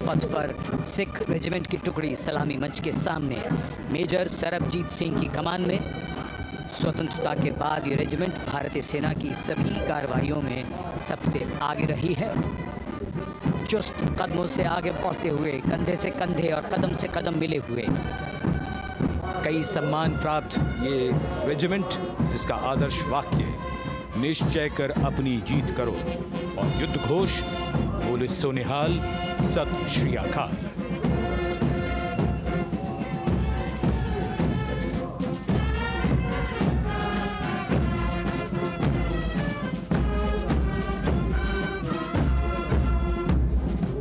पथ पर सिख रेजिमेंट की टुकड़ी सलामी मंच के सामने मेजर सरबजीत सिंह की कमान में। स्वतंत्रता के बाद ये रेजिमेंट भारतीय सेना की सभी कार्रवाइयों में सबसे आगे रही है। चुस्त कदमों से आगे बढ़ते हुए, कंधे से कंधे और कदम से कदम मिले हुए, कई सम्मान प्राप्त ये रेजिमेंट, जिसका आदर्श वाक्य निश्चय कर अपनी जीत करो और युद्ध घोष बोले सोनिहाल सत श्री अकाल।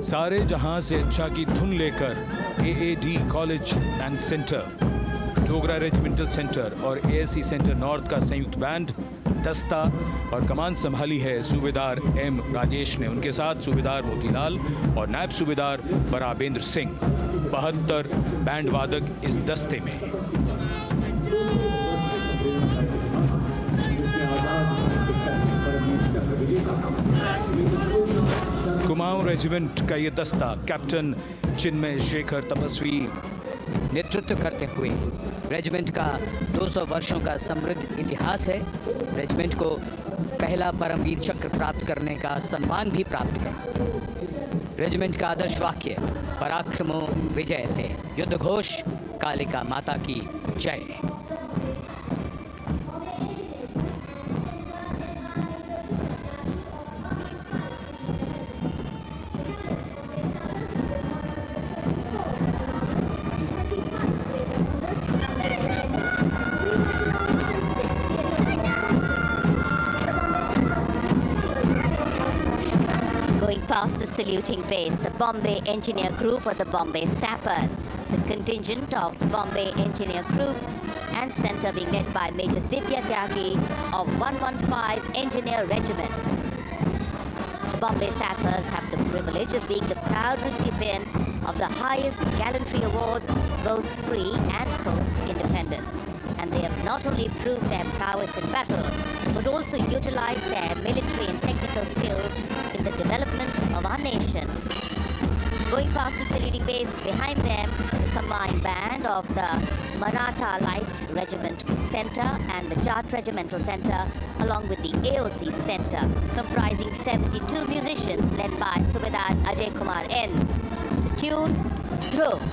सारे जहां से अच्छा की धुन लेकर AAD college and centre, Dogra regimental centre और ASC सेंटर नॉर्थ का संयुक्त बैंड, दस्ता और कमान संभाली है सूबेदार M राजेश ने। उनके साथ सूबेदार मोतीलाल और नायब सूबेदार बराबेंद्र सिंह। 72 बैंड वादक इस दस्ते में हैं। कुमाऊं रेजिमेंट का ये दस्ता कैप्टन चिन्मय शेखर तपस्वी नेतृत्व करते हुए, रेजिमेंट का 200 वर्षों का समृद्ध इतिहास है। रेजिमेंट को पहला परमवीर चक्र प्राप्त करने का सम्मान भी प्राप्त है। रेजिमेंट का आदर्श वाक्य पराक्रमो विजयते, युद्ध घोष कालिका माता की जय। Past the saluting base, the Bombay Engineer Group or the Bombay Sappers, the contingent of Bombay Engineer Group and Centre being led by Major Divya Tyagi of 115 Engineer Regiment. The Bombay Sappers have the privilege of being the proud recipients of the highest gallantry awards, both pre and post independence. And they have not only proved their prowess in battle, but also utilized their military and technical skills in the development of our nation. Going past the saluting base, behind them, the combined band of the Maratha Light Regiment Centre and the Jat Regimental Centre, along with the AOC Centre, comprising 72 musicians led by Subedar Ajay Kumar N. The tune, Dhruv.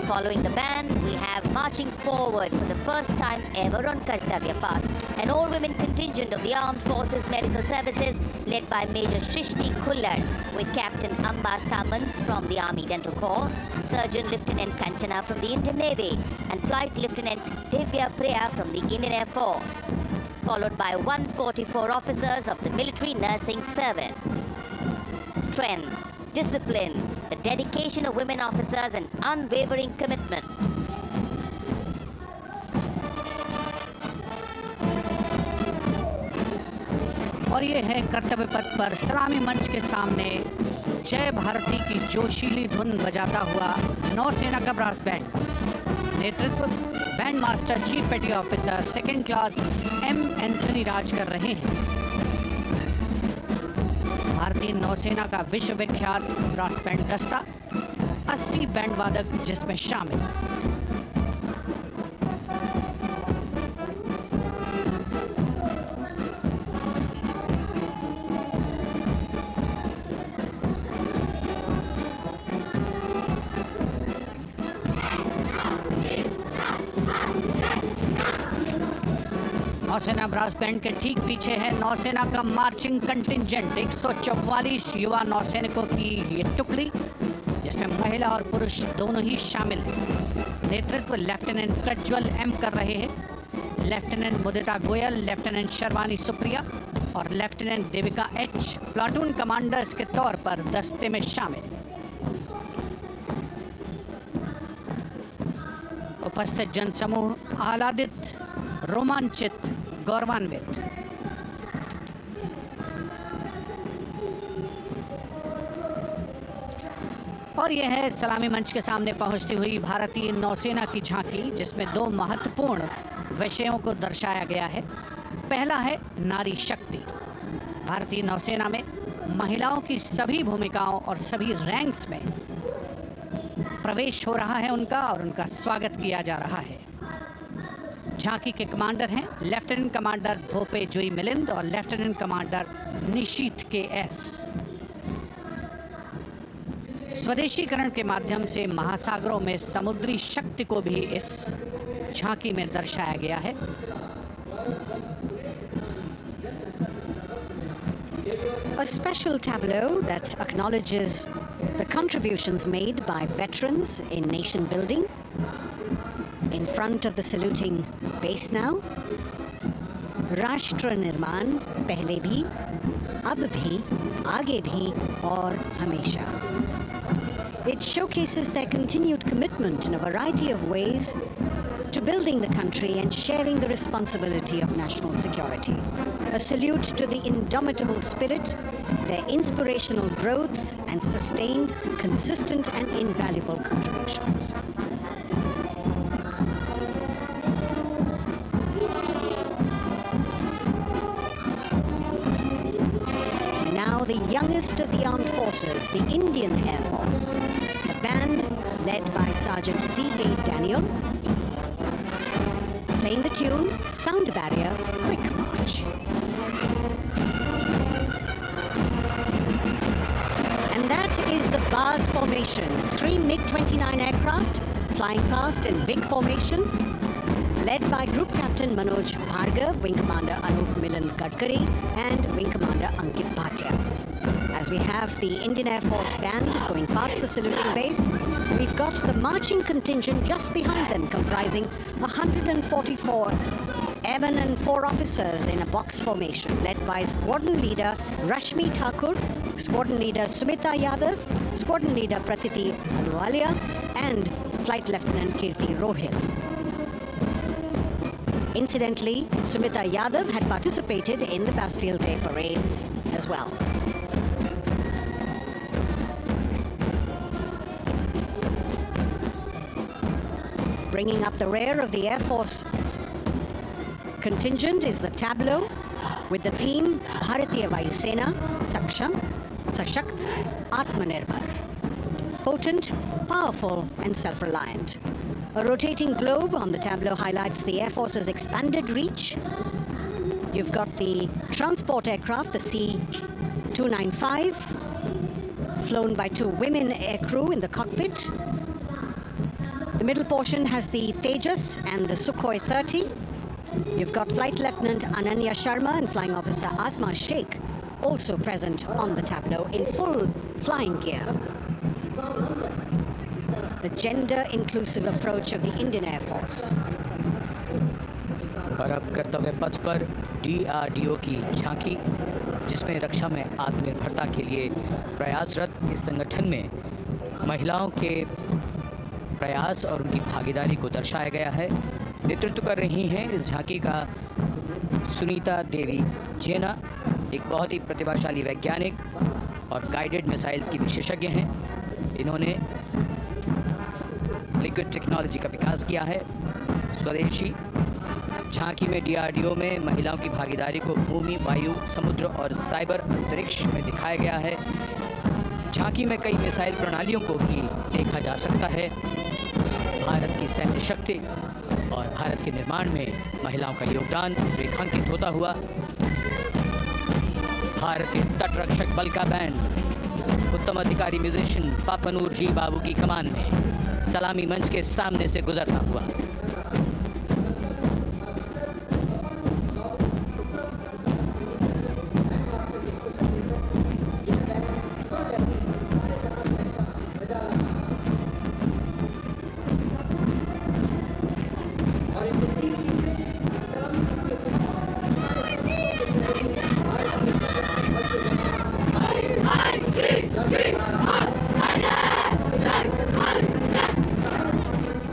Following the band, we have marching forward for the first time ever on Kartavya Path, an all-women contingent of the Armed Forces Medical Services led by Major Shrishti Khullar, with Captain Amba Samant from the Army Dental Corps, Surgeon Lieutenant Kanchana from the Indian Navy, and Flight Lieutenant Divya Priya from the Indian Air Force, followed by 144 officers of the Military Nursing Service. Strength, discipline, the dedication of women officers and unwavering commitment. और ये है कर्तव्य पथ पर सलामी मंच के सामने जय भारती की जोशीली धुन बजाता हुआ नौसेना का ब्रास बैंड। नेतृत्व band master chief petty officer second class M Anthony Raj कर रहे हैं। भारतीय नौसेना का विश्व विख्यात ब्रास बैंड दस्ता, 80 बैंड वादक जिसमें शामिल। नौसेना ब्रास बैंड के ठीक पीछे है नौसेना का मार्चिंग कंटिंजेंट, 144 युवा नौसैनिकों की ये टुकड़ी, जिसमें महिला और पुरुष दोनों ही शामिल हैं। नेतृत्व लेफ्टिनेंट प्रज्वल M कर रहे हैं। लेफ्टिनेंट मुदिता गोयल, लेफ्टिनेंट शर्वानी सुप्रिया और lieutenant Devika H platoon commanders के तौर पर दस्ते में शामिल। उपस्थित जनसमूह आह्लादित, रोमांचित, गौरवान्वित। और यह है सलामी मंच के सामने पहुंचती हुई भारतीय नौसेना की झांकी, जिसमें 2 महत्वपूर्ण विषयों को दर्शाया गया है। पहला है नारी शक्ति। भारतीय नौसेना में महिलाओं की सभी भूमिकाओं और सभी रैंक्स में प्रवेश हो रहा है उनका, और उनका स्वागत किया जा रहा है। झांकी के कमांडर हैं लेफ्टिनेंट कमांडर भोपे जुई मिलिंद और लेफ्टिनेंट कमांडर निशीथ के एस। स्वदेशीकरण के माध्यम से महासागरों में समुद्री शक्ति को भी इस झांकी में दर्शाया गया है। A special tableau that acknowledges the contributions made by veterans in nation building. In front of the saluting base now, राष्ट्र निर्माण पहले भी, अब भी, आगे भी और हमेशा. It showcases their continued commitment in a variety of ways to building the country and sharing the responsibility of national security. A salute to the indomitable spirit, their inspirational growth and sustained, consistent and invaluable contributions. Now the youngest of the armed forces, the Indian Air Force, the band led by Sergeant C.A. Daniel, playing the tune Sound Barrier Quick March. And that is the bars formation. 3 MiG-29 aircraft flying past in big formation, led by Group Captain Manoj Bhargav, Wing Commander Anup Milan Gadkari, and Wing Commander Ankit Bhatia. As we have the Indian Air Force band going past the saluting base, we've got the marching contingent just behind them, comprising 144 airmen and 4 officers in a box formation, led by Squadron Leader Rashmi Thakur, Squadron Leader Sumita Yadav, Squadron Leader Pratiti Aluwalia, and Flight Lieutenant Kirti Rohil. Incidentally, Sumita Yadav had participated in the Bastille Day Parade as well. Bringing up the rear of the Air Force contingent is the tableau with the theme Bharatiya Vayu Sena, Saksham, Sashakt, Atmanirbhar. Potent, powerful and self-reliant. A rotating globe on the tableau highlights the Air Force's expanded reach. You've got the transport aircraft, the C-295, flown by 2 women aircrew in the cockpit. The middle portion has the Tejas and the Sukhoi 30. You've got Flight Lieutenant Ananya Sharma and Flying Officer Asma Sheikh also present on the tableau in full flying gear. The gender-inclusive approach of the Indian Air Force. और अब कर्तव्य पथ पर DRDO की झांकी, जिसमें रक्षा में आत्मनिर्भरता के लिए प्रयासरत इस संगठन में महिलाओं के प्रयास और उनकी भागीदारी को दर्शाया गया है। नेतृत्व कर रही हैं इस झांकी का सुनीता देवी जेना, एक बहुत ही प्रतिभाशाली वैज्ञानिक और गाइडेड मिसाइल्स की विशेषज्ञ हैं। इन्होंने लिक्विड टेक्नोलॉजी का विकास किया है। स्वदेशी झांकी में DRDO में महिलाओं की भागीदारी को भूमि, वायु, समुद्र और साइबर अंतरिक्ष में दिखाया गया है। झांकी में कई मिसाइल प्रणालियों को भी देखा जा सकता है। भारत की सैन्य शक्ति और भारत के निर्माण में महिलाओं का योगदान रेखांकित होता हुआ भारतीय तटरक्षक बल का बैंड उत्तम अधिकारी म्यूजिशियन पापनूर जी बाबू की कमान में सलामी मंच के सामने से गुजरता हुआ।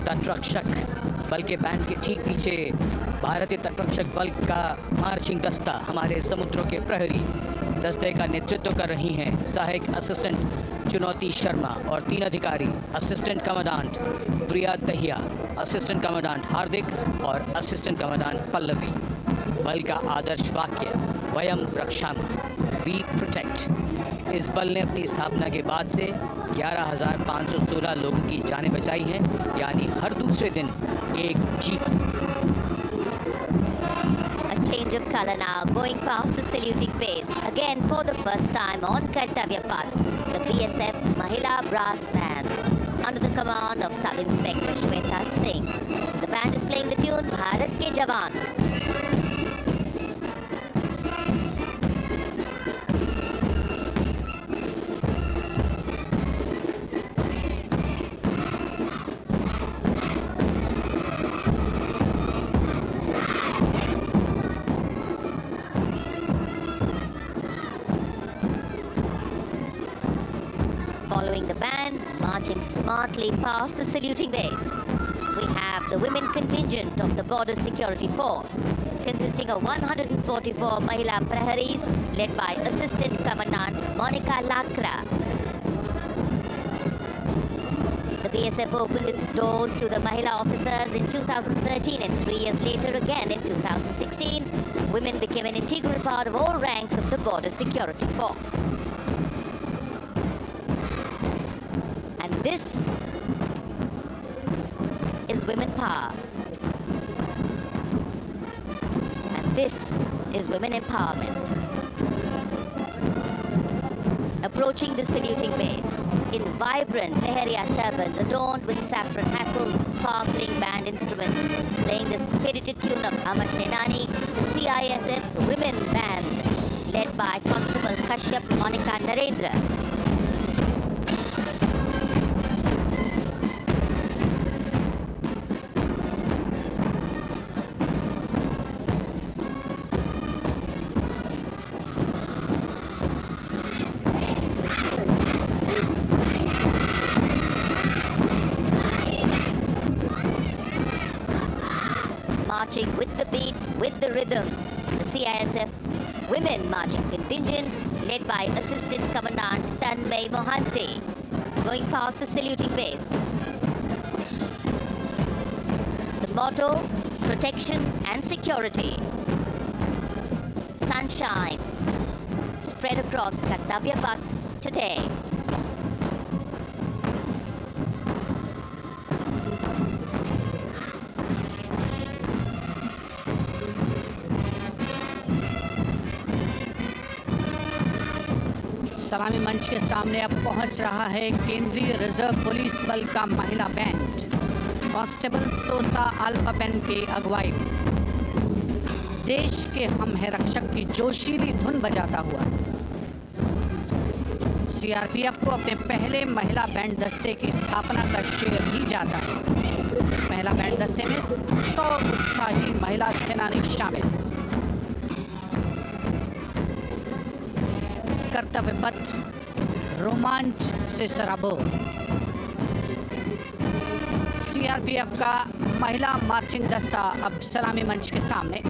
तटरक्षक बल के बैंड के ठीक पीछे भारतीय तटरक्षक बल का मार्चिंग दस्ता, हमारे समुद्रों के प्रहरी दस्ते का नेतृत्व कर रही हैं सहायक असिस्टेंट चुनौती शर्मा और 3 अधिकारी असिस्टेंट कमांडेंट प्रिया दहिया, असिस्टेंट कमांडेंट हार्दिक और असिस्टेंट कमांडेंट पल्लवी। बल का आदर्श वाक्य वयम रक्षामः, वी प्रोटेक्ट। इस बल ने अपनी स्थापना के बाद से 11,516 लोगों की जानें बचाई हैं, यानी हर दूसरे दिन एक जीवन। A change of color now, going past the saluting base. Again, for the first time on Kartavya path, the BSF Mahila Brass Band, under the command of Sub-Inspector Shweta Singh. The band is playing the tune Bharat Ke Jawan. Following the band, marching smartly past the saluting base, we have the women contingent of the Border Security Force, consisting of 144 Mahila Praharis, led by Assistant Commandant Monica Lakra. The BSF opened its doors to the Mahila officers in 2013, and 3 years later again in 2016, women became an integral part of all ranks of the Border Security Force. This is women power, and this is women empowerment. Approaching the saluting base in vibrant Leheria turbans adorned with saffron hackles and sparkling band instruments, playing the spirited tune of Amar Senani, the CISF's women band, led by Constable Kashyap Monica Narendra. Marching with the beat, with the rhythm, the CISF Women Marching Contingent, led by Assistant Commandant Tanmay Mohanty, going past the saluting base. The motto, protection and security. Sunshine spread across Kartavya path today. सलामी मंच के सामने अब पहुंच रहा है केंद्रीय reserve police बल का महिला बैंड, कांस्टेबल सोसा अल्पापेन के अगुवाई में देश के हम है रक्षक की जोशीली धुन बजाता हुआ सीआरपीएफ को अपने पहले महिला बैंड दस्ते की स्थापना का श्रेय भी जाता है। इस महिला बैंड दस्ते में 100 उत्साही महिला सेनानी शामिल। कर्तव्य पथ रोमांच से सराबोर। सीआरपीएफ का महिला मार्चिंग दस्ता अब सलामी मंच के सामने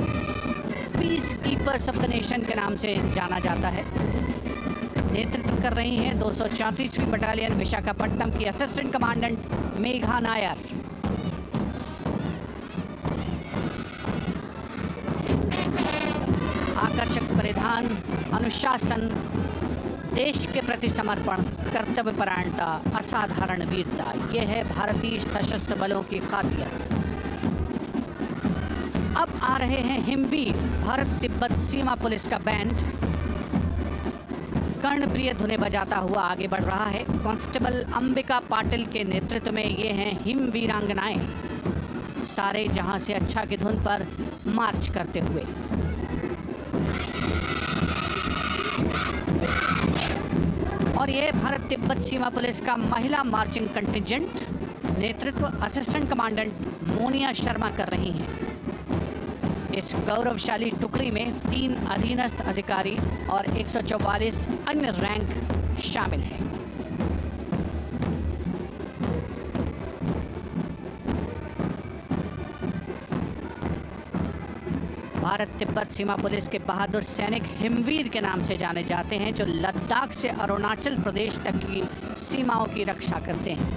peace keepers of the nation के नाम से जाना जाता है। नेतृत्व कर रही हैं 234वीं बटालियन विशाखापट्टनम की असिस्टेंट कमांडेंट मेघा नायर। आकर्षक परिधान, अनुशासन, देश के प्रति समर्पण, कर्तव्य परायणता, असाधारण वीरता, ये है भारतीय सशस्त्र बलों की खासियत। अब आ रहे हैं हिमवीर भारत तिब्बत सीमा पुलिस का बैंड कर्णप्रिय धुनें बजाता हुआ आगे बढ़ रहा है। कांस्टेबल अंबिका पाटिल के नेतृत्व में ये हैं हिम वीरांगनाएं, सारे जहां से अच्छा की धुन पर मार्च करते हुए। और ये भारत तिब्बत सीमा पुलिस का महिला मार्चिंग कंटिजेंट, नेतृत्व असिस्टेंट कमांडेंट मोनिया शर्मा कर रही हैं। इस गौरवशाली टुकड़ी में 3 अधीनस्थ अधिकारी और 144 अन्य रैंक शामिल हैं। भारत तिब्बत सीमा पुलिस के बहादुर सैनिक हिमवीर के नाम से जाने जाते हैं, जो लद्दाख से अरुणाचल प्रदेश तक की सीमाओं की रक्षा करते हैं।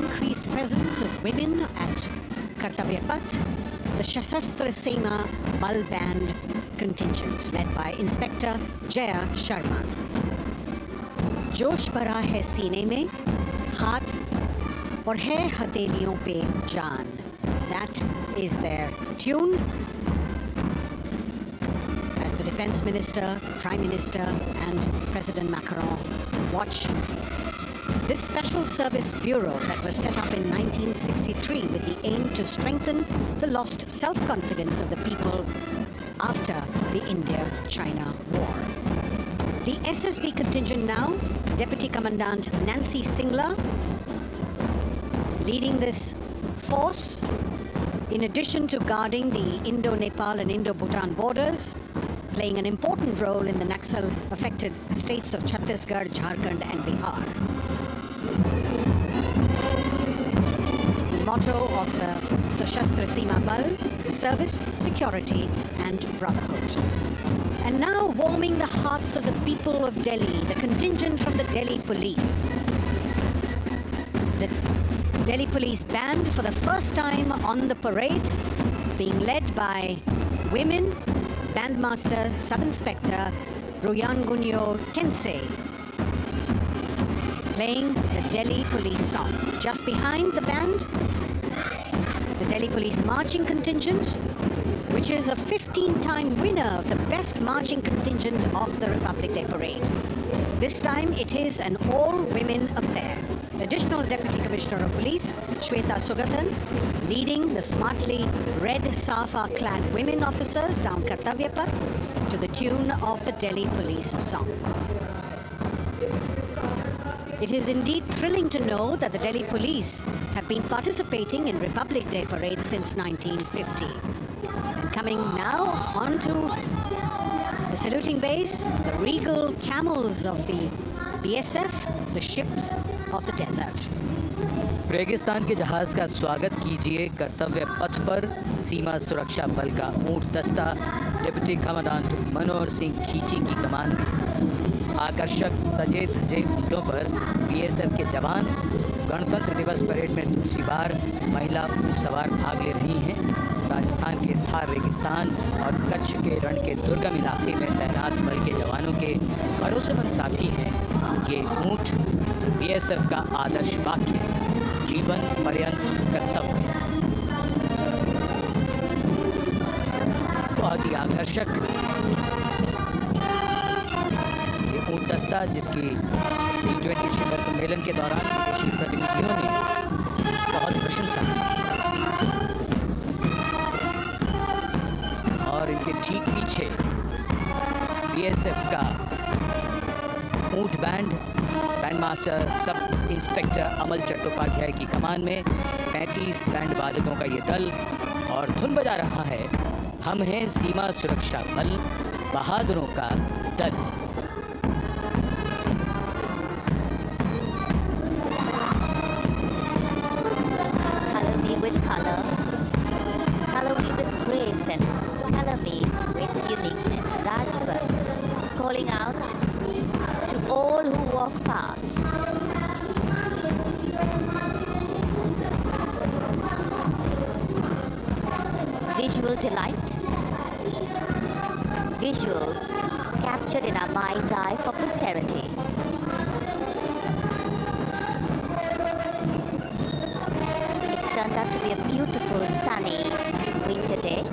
Increased presence of women at Kartavya Path, the Sashastra Seema Bal Band contingent led by Inspector Jaya Sharma. जोश भरा है सीने में, हाथ और है हथेलियों पे जान. That is their tune. As the Defense Minister, Prime Minister and President Macron watch this Special Service Bureau that was set up in 1963 with the aim to strengthen the lost self-confidence of the people after the India-China war. The SSB contingent now, Deputy Commandant Nancy Singla, leading this force, in addition to guarding the Indo-Nepal and Indo-Bhutan borders, playing an important role in the Naxal-affected states of Chhattisgarh, Jharkhand and Bihar. The motto of the Sashastra Seema Bal: service, security and brotherhood. And now warming the hearts of the people of Delhi, the contingent from the Delhi Police. The Delhi Police Band for the first time on the parade, being led by women, Bandmaster Sub-Inspector Ruyangunyo Kensei, playing the Delhi Police song. Just behind the band, the Delhi Police Marching Contingent, which is a 15-time winner of the best marching contingent of the Republic Day Parade. This time it is an all-women affair. Additional Deputy Commissioner of Police, Shweta Sugatan, leading the smartly red safa-clad women officers down Kartavya Path to the tune of the Delhi Police song. It is indeed thrilling to know that the Delhi Police have been participating in Republic Day Parade since 1950. And coming now onto the saluting base, the regal camels of the BSF, the ships of the desert. रेगिस्तान के जहाज का स्वागत कीजिए कर्तव्य पथ पर सीमा सुरक्षा बल का ऊंट दस्ता डिप्टी कमांडेंट मनोहर सिंह खींची की कमान में। आकर्षक सजे धजे ऊंटों पर बीएसएफ के जवान गणतंत्र दिवस परेड में दूसरी बार महिला ऊंट सवार भाग ले रही हैं। राजस्थान के थार रेगिस्तान और कच्छ के रण के दुर्गम इलाके में तैनात बल के जवानों के भरोसेमंद साथी हैं। ये ऊंट बीएसएफ का आदर्श वाक्य है, जीवन पर्यंत कर्तव्य। बहुत ही आकर्षक ये ऊंट दस्ता, जिसकी G20 शिखर सम्मेलन के दौरान विदेशी प्रतिनिधियों ने बहुत प्रशंसा की और इनके ठीक पीछे बीएसएफ का ऊंट बैंड मास्टर सब इंस्पेक्टर अमल चट्टोपाध्याय की कमान में 35 बैंड वादकों का ये दल और धुन बजा रहा है, हम हैं सीमा सुरक्षा बल, बहादुरों का दल। Color me with color, color me with grace, and color me with uniqueness. Rajput, calling out to all who walk past. Visual delight, visuals captured in our mind's eye for posterity. It's turned out to be a beautiful, sunny winter day.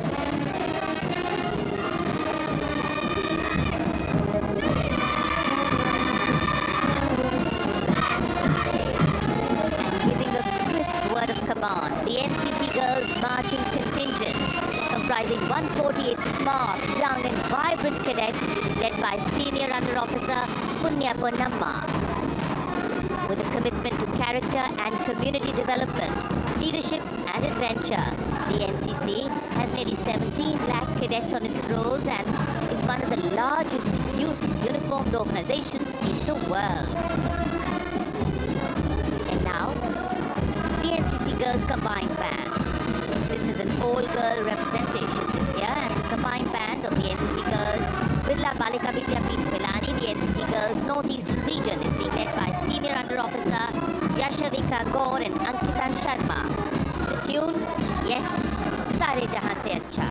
The NCC Girls Marching Contingent, comprising 148 smart, young and vibrant cadets led by Senior Under Officer Punya Ponnamma. With a commitment to character and community development, leadership and adventure, the NCC has nearly 17 lakh cadets on its rolls and is one of the largest youth uniformed organizations in the world. Girls Combined Band. This is an all-girl representation this year, and the combined band of the NCC Girls Birla Balika Vidyapeeth Pilani, the NCC Girls Northeastern region, is being led by Senior Under Officer Yashavika Gaur and Ankita Sharma. The tune, yes, Sare Jahan Se Acha.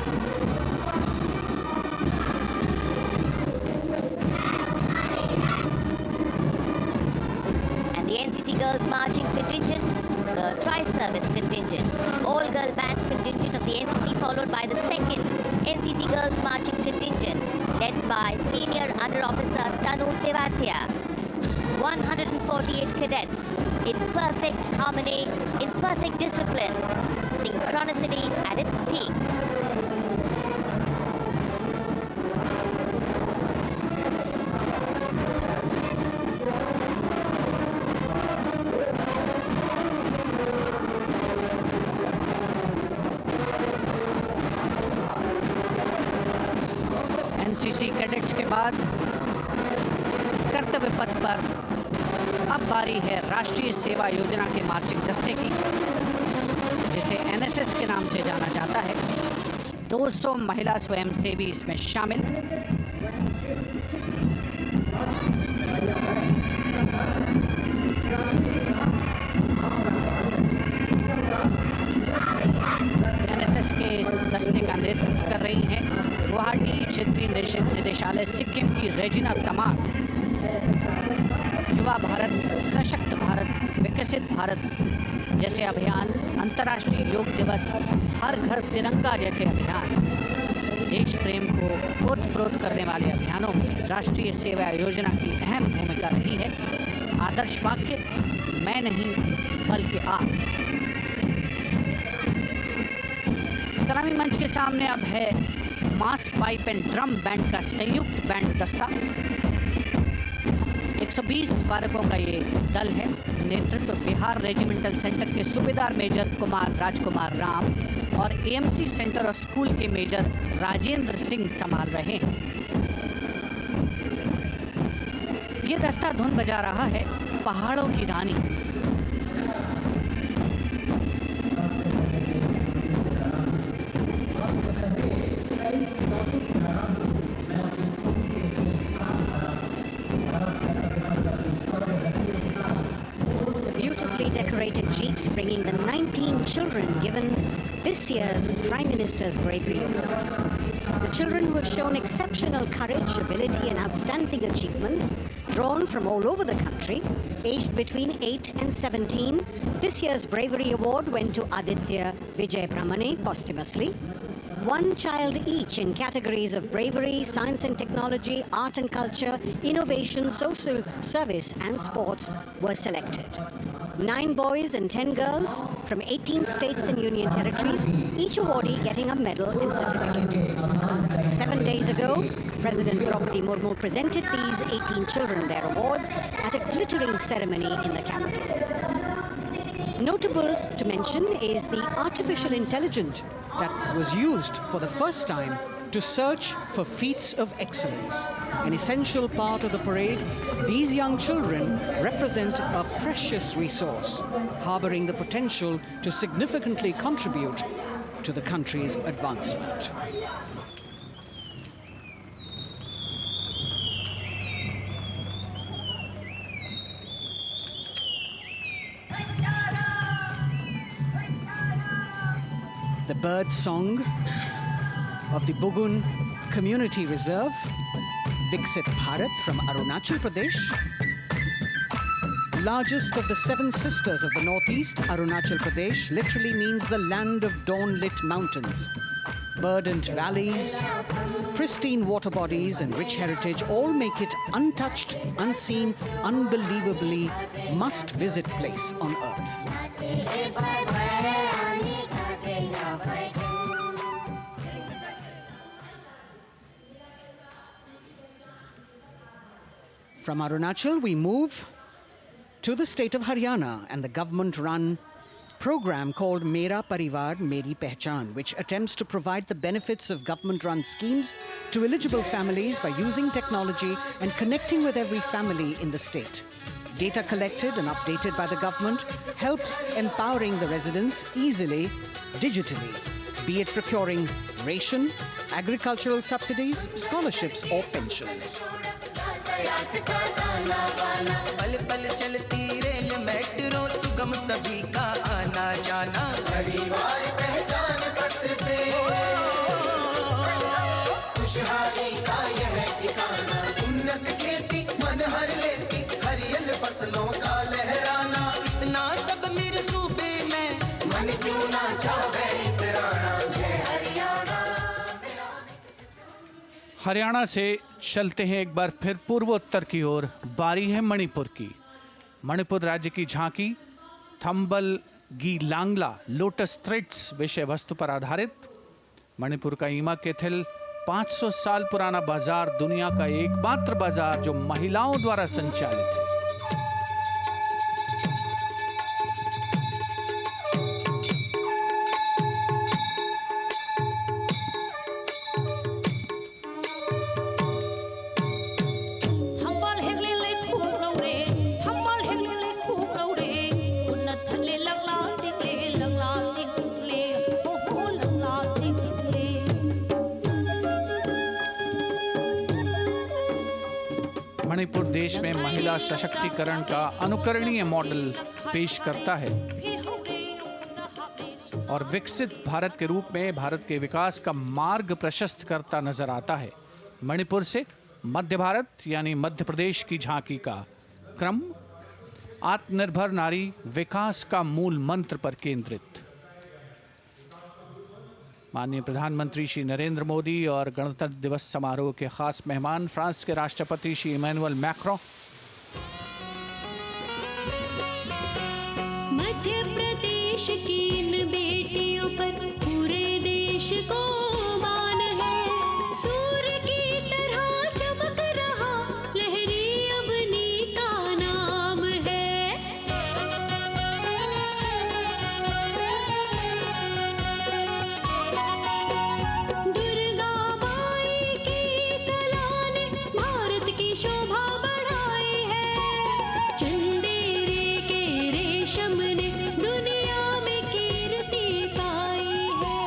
The NCC Girls Marching Contingent, the Tri-Service Contingent, all-girl band contingent of the NCC, followed by the second NCC Girls Marching Contingent, led by Senior Under Officer Tanu Tevatia. 148 cadets in perfect harmony, in perfect discipline, synchronicity at its peak. NCC cadets के बाद कर्तव्य पथ पर अब बारी है राष्ट्रीय सेवा योजना के मार्चिंग दस्ते की, जिसे एनएसएस के नाम से जाना जाता है। 200 महिला स्वयंसेवी इसमें शामिल। एनएसएस के इस दस्ते का नेतृत्व कर रही हैं गुवाहाटी क्षेत्रीय निदेशालय सिक्किम की रेजिना तमाम। युवा भारत, सशक्त भारत, विकसित भारत जैसे अभियान, अंतर्राष्ट्रीय योग दिवस, हर घर तिरंगा जैसे अभियान, देश प्रेम को ओतप्रोत करने वाले अभियानों में राष्ट्रीय सेवा योजना की अहम भूमिका रही है। आदर्श वाक्य, मैं नहीं बल्कि आप। सलामी मंच के सामने अब है मास पाइप एंड ड्रम बैंड का संयुक्त बैंड दस्ता। 120 वादकों का ये दल है। नेतृत्व बिहार रेजिमेंटल सेंटर के सूबेदार मेजर कुमार राजकुमार राम और एएमसी सेंटर और स्कूल के मेजर राजेंद्र सिंह संभाल रहे हैं। ये दस्ता धुन बजा रहा है पहाड़ों की रानी। Decorated jeeps bringing the 19 children given this year's Prime Minister's Bravery Awards. The children who have shown exceptional courage, ability and outstanding achievements, drawn from all over the country, aged between 8 and 17. This year's Bravery Award went to Aditya Vijay Brahmane posthumously. One child each in categories of bravery, science and technology, art and culture, innovation, social service and sports were selected. 9 boys and 10 girls from 18 states and union territories, each awardee getting a medal and certificate. 7 days ago, President Draupadi Murmu presented these 18 children their awards at a glittering ceremony in the capital. Notable to mention is the artificial intelligence that was used for the first time to search for feats of excellence. An essential part of the parade, these young children represent a precious resource, harboring the potential to significantly contribute to the country's advancement. The bird song of the Bugun Community Reserve, Viksit Bharat from Arunachal Pradesh. Largest of the 7 sisters of the Northeast, Arunachal Pradesh literally means the land of dawn-lit mountains. Verdant valleys, pristine water bodies and rich heritage all make it untouched, unseen, unbelievably must-visit place on earth. From Arunachal, we move to the state of Haryana and the government-run program called Mera Parivar Meri Pehchan, which attempts to provide the benefits of government-run schemes to eligible families by using technology and connecting with every family in the state. Data collected and updated by the government helps empowering the residents easily, digitally, be it procuring ration, agricultural subsidies, scholarships or pensions. पल पल चलती rail metro सुगम सभी का आना जाना परिवार पहचान पत्र से खुशहाली का यह ठिकाना उन्नत खेती मन हर लेती हरियल फसलों का लहराना इतना सब मेरे सूबे में मन क्यों ना चाहे इतराना जय हरियाणा। हरियाणा से चलते हैं एक बार फिर पूर्वोत्तर की ओर। बारी है मणिपुर की। मणिपुर राज्य की झांकी थंबल गी लांगला लोटस थ्रेड्स विषय वस्तु पर आधारित। मणिपुर का ईमा केथिल 500 साल पुराना बाजार दुनिया का एकमात्र बाजार जो महिलाओं द्वारा संचालित है। मणिपुर देश में महिला सशक्तिकरण का अनुकरणीय मॉडल पेश करता है और विकसित भारत के रूप में भारत के विकास का मार्ग प्रशस्त करता नजर आता है। मणिपुर से मध्य भारत यानी मध्य प्रदेश की झांकी का क्रम आत्मनिर्भर नारी विकास का मूल मंत्र पर केंद्रित। माननीय प्रधानमंत्री श्री नरेंद्र मोदी और गणतंत्र दिवस समारोह के खास मेहमान फ्रांस के राष्ट्रपति श्री इमैनुअल मैक्रों। मध्य प्रदेश की इन बेटियों पर पूरे देश को मान है सूर्य की तरह चमक रहा लहरी अवनी का नाम है। शोभा बढ़ाई है चंदेरे के रेशम ने दुनिया में कीर्ति पाई है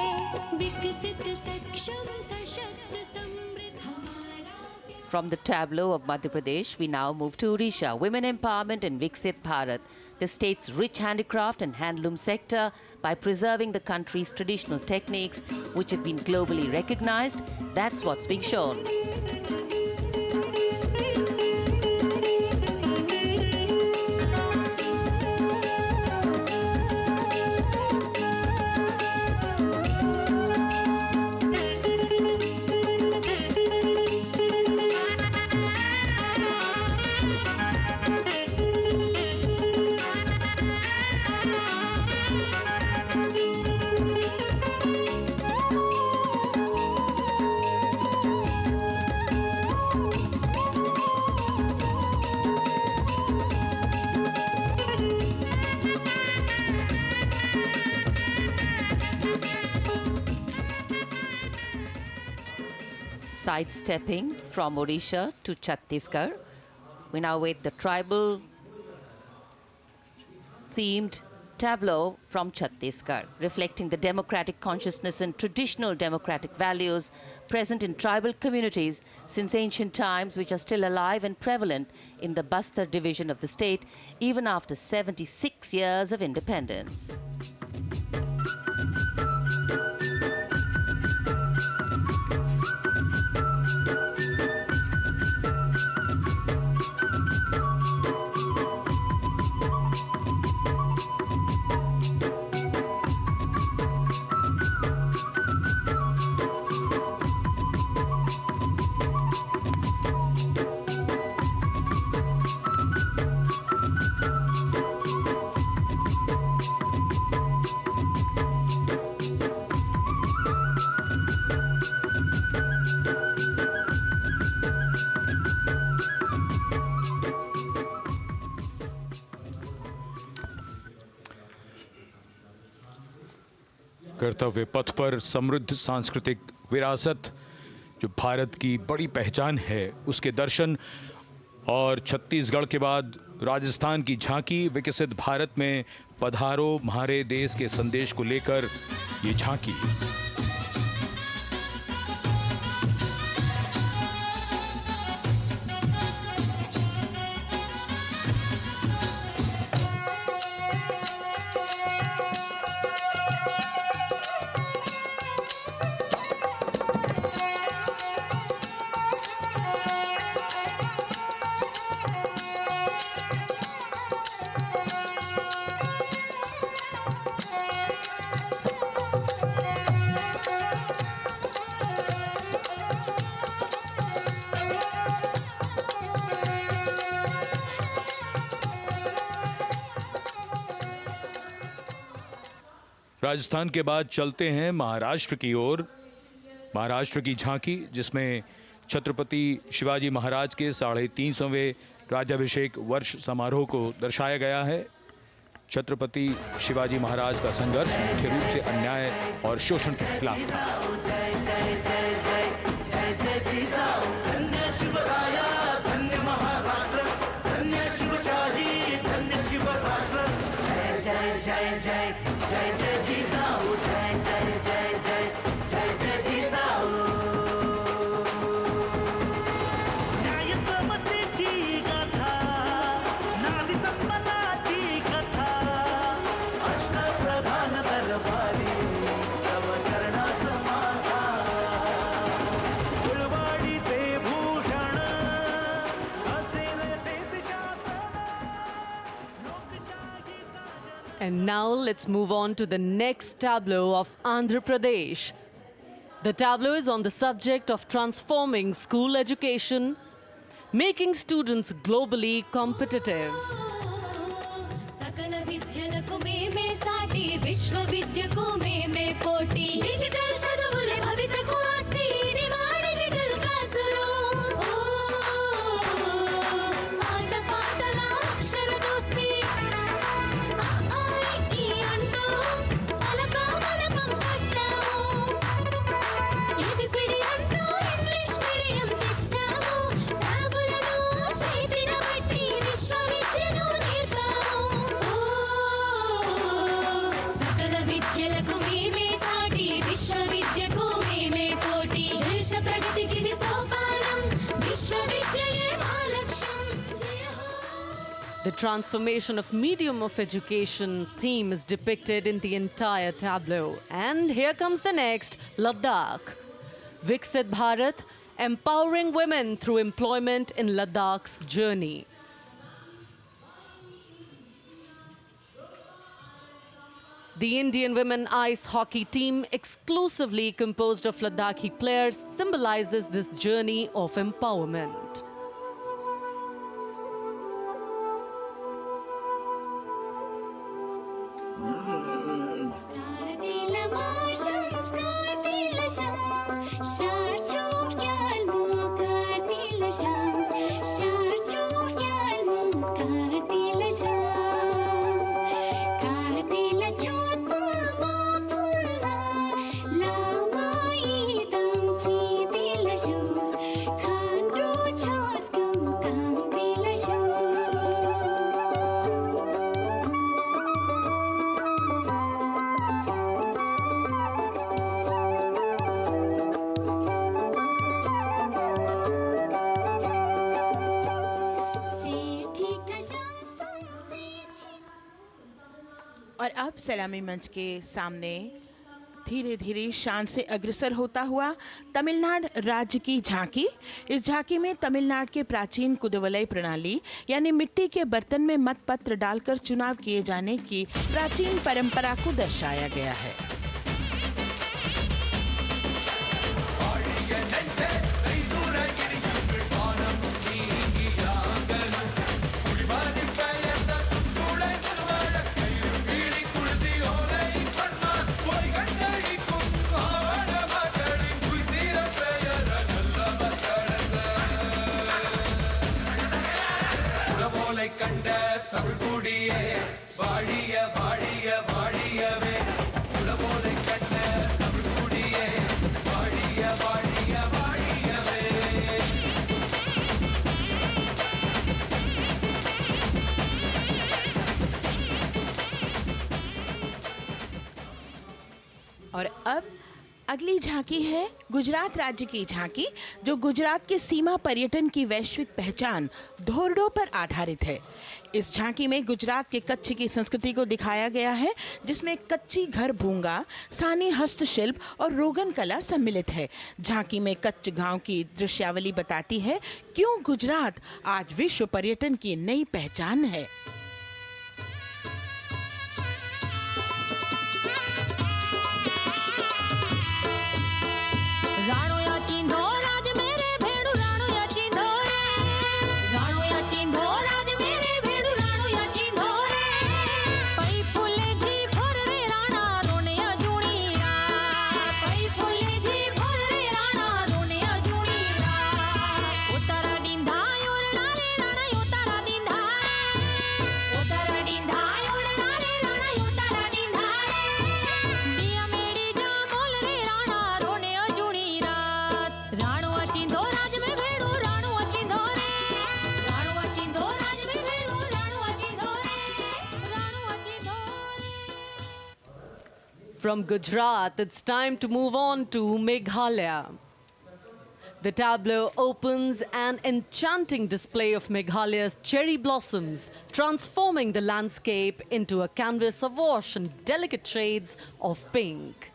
विकसित सक्षम सशक्त समृद्ध हमारा। From the tableau of Madhya Pradesh, we now move to Odisha. Women empowerment in Viksit Bharat, the state's rich handicraft and handloom sector, by preserving the country's traditional techniques, which have been globally recognized. That's what's being shown. Sidestepping from Odisha to Chhattisgarh, we now wait the tribal themed tableau from Chhattisgarh, reflecting the democratic consciousness and traditional democratic values present in tribal communities since ancient times, which are still alive and prevalent in the Bastar division of the state, even after 76 years of independence. कर्तव्य पथ पर समृद्ध सांस्कृतिक विरासत जो भारत की बड़ी पहचान है, उसके दर्शन और छत्तीसगढ़ के बाद राजस्थान की झांकी विकसित भारत में पधारो म्हारे देश के संदेश को लेकर ये झांकी। राजस्थान के बाद चलते हैं महाराष्ट्र की ओर। महाराष्ट्र की झांकी जिसमें छत्रपति शिवाजी महाराज के 350वें राज्याभिषेक वर्ष समारोह को दर्शाया गया है। छत्रपति शिवाजी महाराज का संघर्ष मुख्य रूप से अन्याय और शोषण के खिलाफ था। And now let's move on to the next tableau of Andhra Pradesh. The tableau is on the subject of transforming school education, making students globally competitive. The transformation of medium of education theme is depicted in the entire tableau. And here comes the next, Ladakh. Viksit Bharat, empowering women through employment in Ladakh's journey. The Indian women ice hockey team, exclusively composed of Ladakhi players, symbolizes this journey of empowerment. और अब सलामी मंच के सामने धीरे धीरे शान से अग्रसर होता हुआ तमिलनाडु राज्य की झांकी। इस झांकी में तमिलनाडु के प्राचीन कुदवलय प्रणाली यानी मिट्टी के बर्तन में मतपत्र डालकर चुनाव किए जाने की प्राचीन परंपरा को दर्शाया गया है। और अब अगली झांकी है गुजरात राज्य की झांकी, जो गुजरात के सीमा पर्यटन की वैश्विक पहचान धोरडो पर आधारित है। इस झांकी में गुजरात के कच्छ की संस्कृति को दिखाया गया है, जिसमें कच्ची घर भूंगा, स्थानीय हस्तशिल्प और रोगन कला सम्मिलित है। झांकी में कच्छ गांव की दृश्यावली बताती है क्यों गुजरात आज विश्व पर्यटन की नई पहचान है। From Gujarat, it's time to move on to Meghalaya. The tableau opens an enchanting display of Meghalaya's cherry blossoms, transforming the landscape into a canvas awash in delicate shades of pink.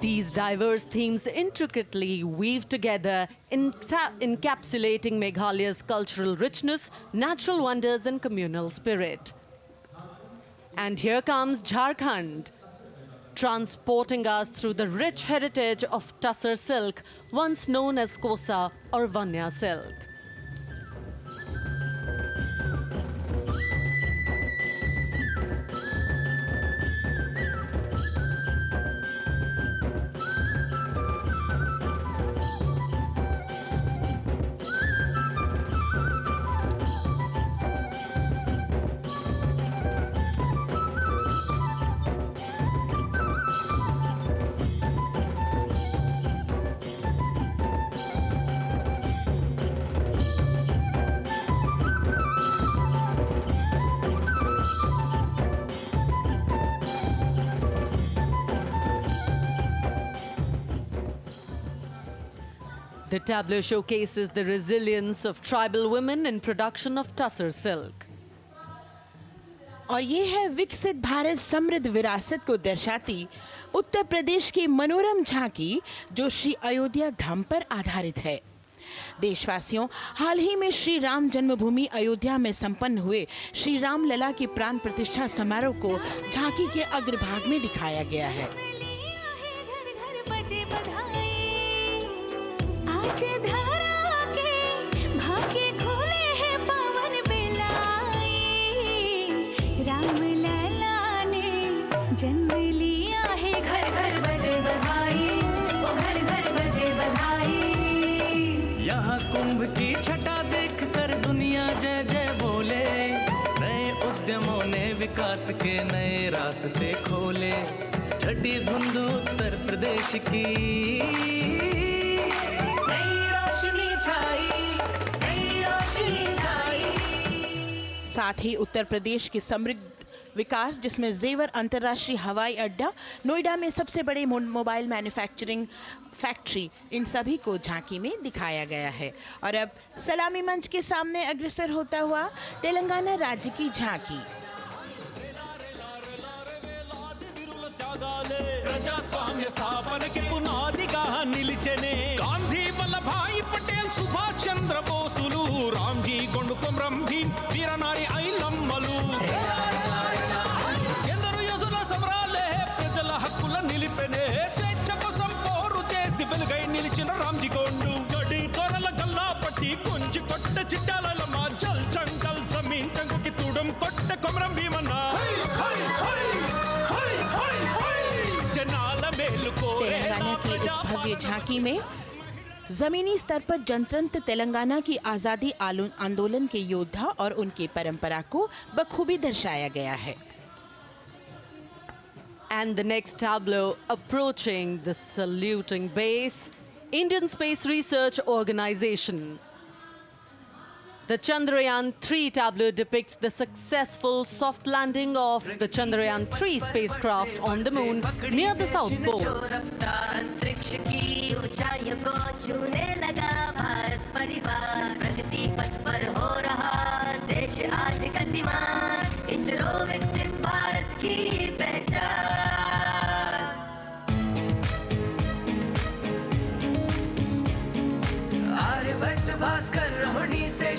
These diverse themes intricately weave together, encapsulating Meghalaya's cultural richness, natural wonders, and communal spirit. And here comes Jharkhand, transporting us through the rich heritage of Tussar silk, once known as Kosa or Vanya silk. The tableau showcases the resilience of tribal women in production of Tussar silk. और ये है विकसित भारत समृद्ध विरासत को दर्शाती उत्तर प्रदेश की मनोरम झांकी, जो श्री अयोध्या धाम पर आधारित है। देशवासियों, हाल ही में श्री राम जन्मभूमि अयोध्या में संपन्न हुए श्री राम लला की प्राण प्रतिष्ठा समारोह को झांकी के अग्रभाग में दिखाया गया है। जन्म लिया है, घर घर बजे बधाई, ओ घर घर बजे बधाई। यहाँ कुंभ की छटा देख कर दुनिया जय जय बोले, नए उद्यमों ने विकास के नए रास्ते खोले। छठी धुंध उत्तर प्रदेश की नई रोशनी छाई, नई रोशनी छाई। साथ ही उत्तर प्रदेश की समृद्ध विकास, जिसमें जेवर अंतर्राष्ट्रीय हवाई अड्डा, नोएडा में सबसे बड़े मोबाइल मैन्युफैक्चरिंग फैक्ट्री, इन सभी को झांकी में दिखाया गया है। और अब सलामी मंच के सामने अग्रसर होता हुआ तेलंगाना राज्य की झांकी। ప్రజాస్వామ్య స్థాపనకి పునాదిగా నిలిచెనే గాంధీ వల్లభాయ్ పటేల్ సుభాష్ చంద్ర బోసులు రామ్జీ గొండు కొమరం భీమ్ చిట్టాలమ్మ జల్ జంగల్ జమీన్ చంగుకి తుడం కొట్ట కొమరం భీమన్న జనాల మేలు కోరే तेलंगाना की इस भव्य झांकी में जमीनी स्तर पर जनतंत्र तेलंगाना की आज़ादी आंदोलन के योद्धा और उनकी परंपरा को बखूबी दर्शाया गया है। And the next tableau approaching the saluting base, Indian Space Research Organization. The Chandrayaan-3 tableau depicts the successful soft landing of the Chandrayaan-3 spacecraft on the moon near the South Pole.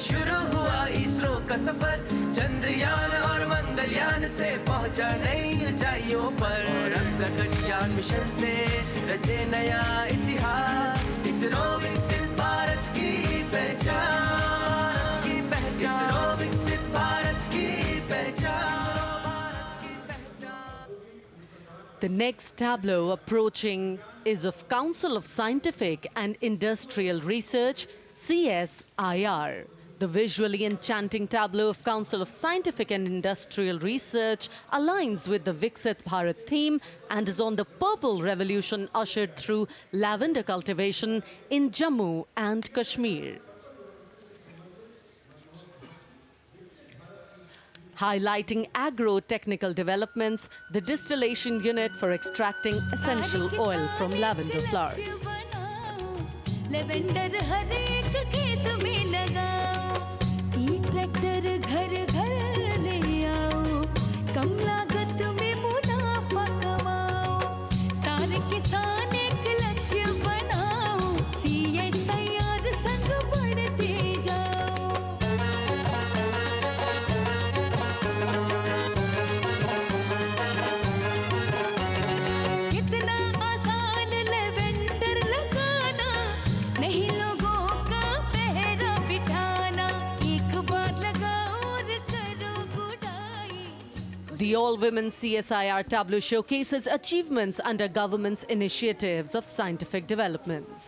शुरू हुआ इसरो का सफर, चंद्रयान और मंगलयान से पहुंचा नई ऊंचाइयों पर। Gaganyaan mission से रचे नया इतिहास, इसरो विकसित भारत की पहचान, इसरो विकसित भारत की पहचान। The next tableau approaching is of Council of Scientific and Industrial Research, CSIR. The visually enchanting tableau of Council of Scientific and Industrial Research aligns with the Viksit Bharat theme and is on the Purple Revolution ushered through lavender cultivation in Jammu and Kashmir. Highlighting agro-technical developments, the distillation unit for extracting essential oil from lavender flowers. Lavender हर एक खेत में लगाओ, tractor घर घर ले आओ, कम लागत में मुनाफा कमाओ, सारे किसान एक लक्ष्य बनाओ, CSIR संग बढ़ते जाओ। कितना आसान लेवेंडर लगाना, नहीं लोगों का पहरा बिठाना, एक बार लगाओ और करो गुडाई। The all-women CSIR tableau showcases achievements under government's initiatives of scientific developments.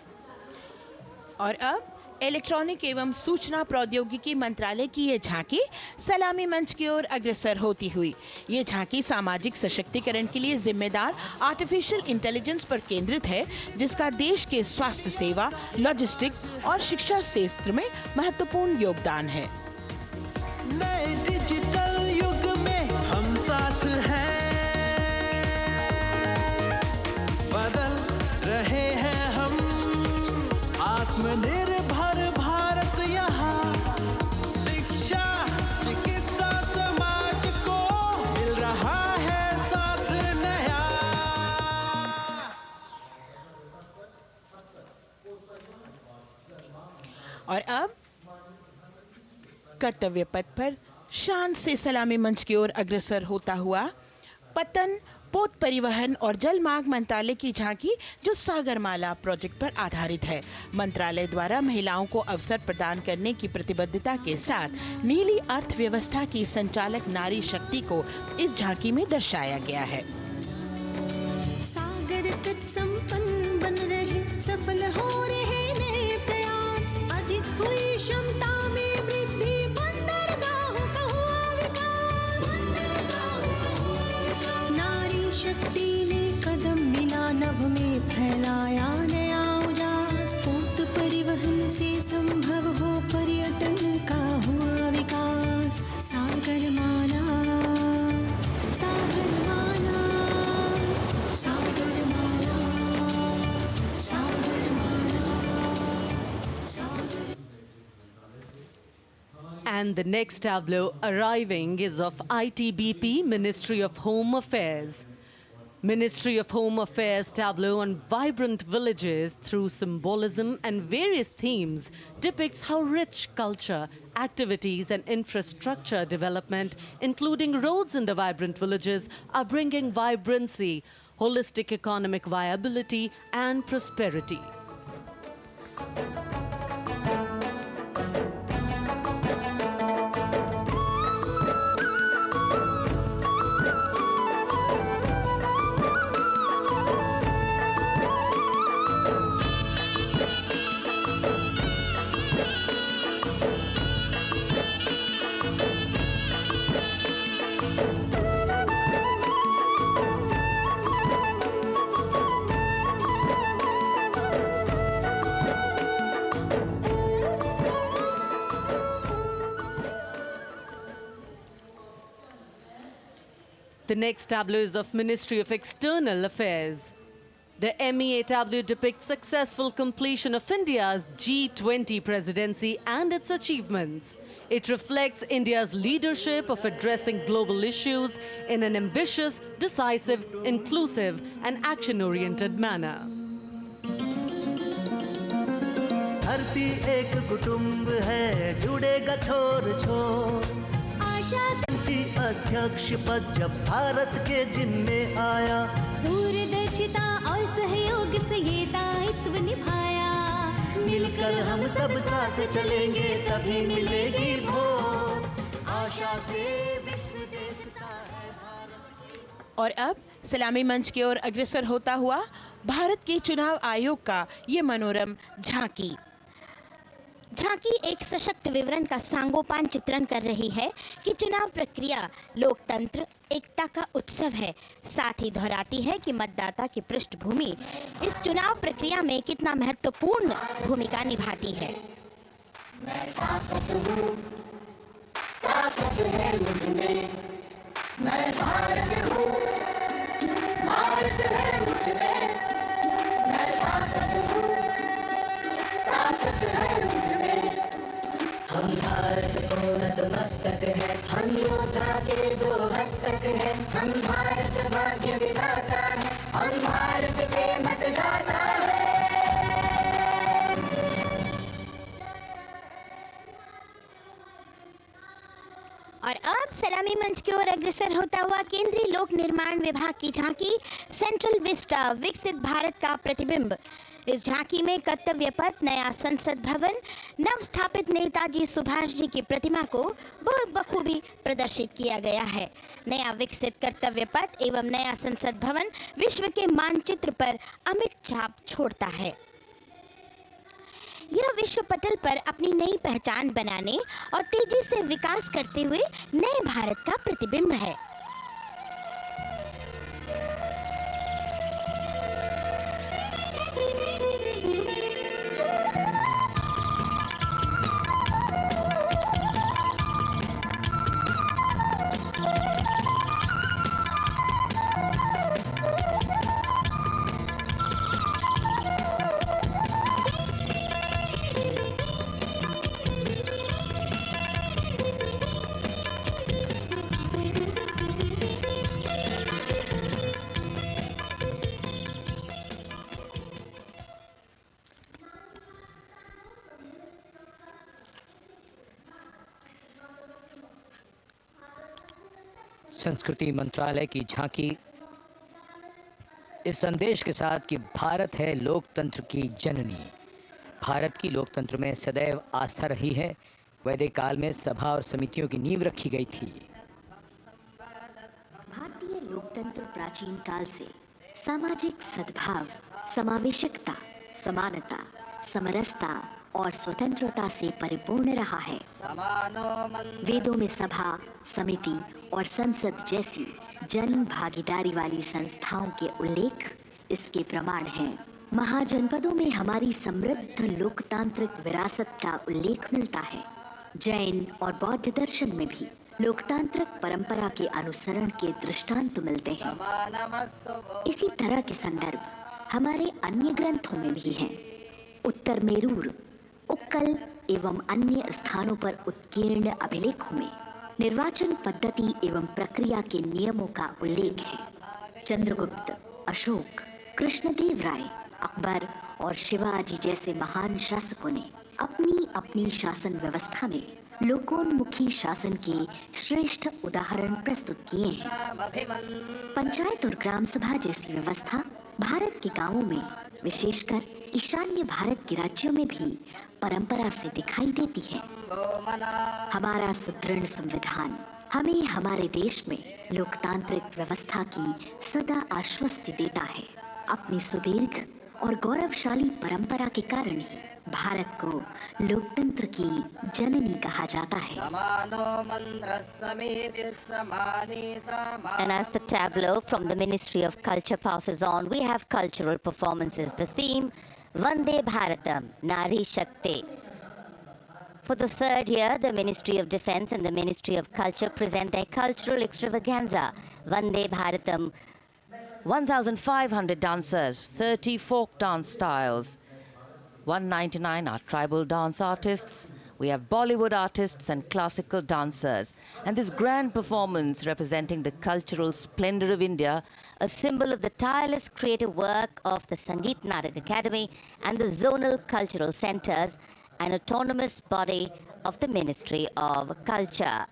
और अब इलेक्ट्रॉनिक एवं सूचना प्रौद्योगिकी मंत्रालय की ये झांकी सलामी मंच की ओर अग्रसर होती हुई। ये झांकी सामाजिक सशक्तिकरण के लिए जिम्मेदार आर्टिफिशियल इंटेलिजेंस पर केंद्रित है, जिसका देश के स्वास्थ्य सेवा, लॉजिस्टिक्स और शिक्षा क्षेत्र में महत्वपूर्ण योगदान है। नए डिजिटल युग में हम साथ हैं, बदल रहे हैं हम, आत्मनिर्भर भारत यहाँ, शिक्षा चिकित्सा समाज को मिल रहा है साथ नया। और अब कर्तव्य पथ पर शान से सलामी मंच की ओर अग्रसर होता हुआ पतन, पोत परिवहन और जल मार्ग मंत्रालय की झांकी, जो सागरमाला प्रोजेक्ट पर आधारित है। मंत्रालय द्वारा महिलाओं को अवसर प्रदान करने की प्रतिबद्धता के साथ नीली अर्थव्यवस्था की संचालक नारी शक्ति को इस झांकी में दर्शाया गया है। सागर तट संपन्न बन रहे, सफल हो रहे नए प्रयास, अधिक हुई क्षमता में वृद्धि, बंदरगाहों का हुआ विकास, नारी शक्ति ने कदम मिला नभ में फैलाया नया उजास, पोत परिवहन से संभव हो पर्यटन का हुआ विकास, सागरमाला सागरमाला सागरमाला सागरमाला सागर। And the next tableau arriving is of ITBP, Ministry of Home Affairs. Ministry of Home Affairs tableau on vibrant villages through symbolism and various themes depicts how rich culture, activities and infrastructure development, including roads in the vibrant villages, are bringing vibrancy, holistic economic viability and prosperity. The next tableau is of Ministry of External Affairs. The MEA tableau depicts successful completion of India's G20 presidency and its achievements. It reflects India's leadership of addressing global issues in an ambitious, decisive, inclusive and action-oriented manner. धरती एक कुटुंब है जुड़ेगा छोर छोर आशा की अध्यक्ष पद जब भारत के जिम्मे आया दूरदर्शिता और सहयोग से ये दायित्व निभाया मिलकर हम सब साथ चलेंगे तभी मिलेगी भोर आशा से विश्व देखता है भारत। और अब सलामी मंच की ओर अग्रसर होता हुआ भारत के चुनाव आयोग का ये मनोरम झांकी। झांकी एक सशक्त विवरण का सांगोपान चित्रण कर रही है कि चुनाव प्रक्रिया लोकतंत्र एकता का उत्सव है। साथ ही दोहराती है कि मतदाता की पृष्ठभूमि इस चुनाव प्रक्रिया में कितना महत्वपूर्ण भूमिका निभाती है। मैं ताकत हूँ, ताकत है मुझमें, मैं भारत हूँ, भारत है मुझमें, मैं ताकत हूँ, ताकत है मुझमें। हम भारत को नतमस्तक है, हम योद्धा के दो हस्तक है, हम भारत भाग्य विधाता है, हम भारत के मतदाता है। और अब सलामी मंच की ओर अग्रसर होता हुआ केंद्रीय लोक निर्माण विभाग की झांकी सेंट्रल विस्टा विकसित भारत का प्रतिबिंब। इस झांकी में कर्तव्य पथ, नया संसद भवन, नव स्थापित नेताजी सुभाष जी की प्रतिमा को बखूबी प्रदर्शित किया गया है। नया विकसित कर्तव्य पथ एवं नया संसद भवन विश्व के मानचित्र पर अमिट छाप छोड़ता है। यह विश्व पटल पर अपनी नई पहचान बनाने और तेजी से विकास करते हुए नए भारत का प्रतिबिंब है। संस्कृति मंत्रालय की झांकी इस संदेश के साथ कि भारत है लोकतंत्र की जननी। भारत की लोकतंत्र में सदैव आस्था रही है। वैदिक काल में सभा और समितियों की नींव रखी गई थी। भारतीय लोकतंत्र प्राचीन काल से सामाजिक सद्भाव, समावेशकता, समानता, समरसता और स्वतंत्रता से परिपूर्ण रहा है। वेदों में सभा, समिति और संसद जैसी जन भागीदारी वाली संस्थाओं के उल्लेख इसके प्रमाण हैं। महाजनपदों में हमारी समृद्ध लोकतांत्रिक विरासत का उल्लेख मिलता है। जैन और बौद्ध दर्शन में भी लोकतांत्रिक परंपरा के अनुसरण के दृष्टांत मिलते हैं। इसी तरह के संदर्भ हमारे अन्य ग्रंथों में भी हैं। उत्तर मेरूर, उक्कल एवं अन्य स्थानों पर उत्कीर्ण अभिलेखों में निर्वाचन पद्धति एवं प्रक्रिया के नियमों का उल्लेख है। चंद्रगुप्त, अशोक, कृष्णदेव राय, अकबर और शिवाजी जैसे महान शासकों ने अपनी अपनी शासन व्यवस्था में लोकोन्मुखी शासन के श्रेष्ठ उदाहरण प्रस्तुत किए हैं। पंचायत और ग्राम सभा जैसी व्यवस्था भारत के गांवों में, विशेषकर ईशान्य भारत के राज्यों में भी परंपरा से दिखाई देती है। हमारा सुदृढ़ संविधान हमें हमारे देश में लोकतांत्रिक व्यवस्था की सदा आश्वस्ति देता है। अपनी सुदीर्घ और गौरवशाली परंपरा के कारण ही भारत को लोकतंत्र की जननी कहा जाता है। And as the tableau from the Ministry of Culture passes on, we have cultural performances. The theme, Vande Bharatam, Nari Shakti. For the third year, the Ministry of Defence and the Ministry of Culture present their cultural extravaganza, Vande Bharatam. 1,500 dancers, 30 folk dance styles, 199 are tribal dance artists. We have Bollywood artists and classical dancers. And this grand performance representing the cultural splendor of India, a symbol of the tireless creative work of the Sangeet Natak Academy and the zonal cultural centers, an autonomous body of the Ministry of Culture.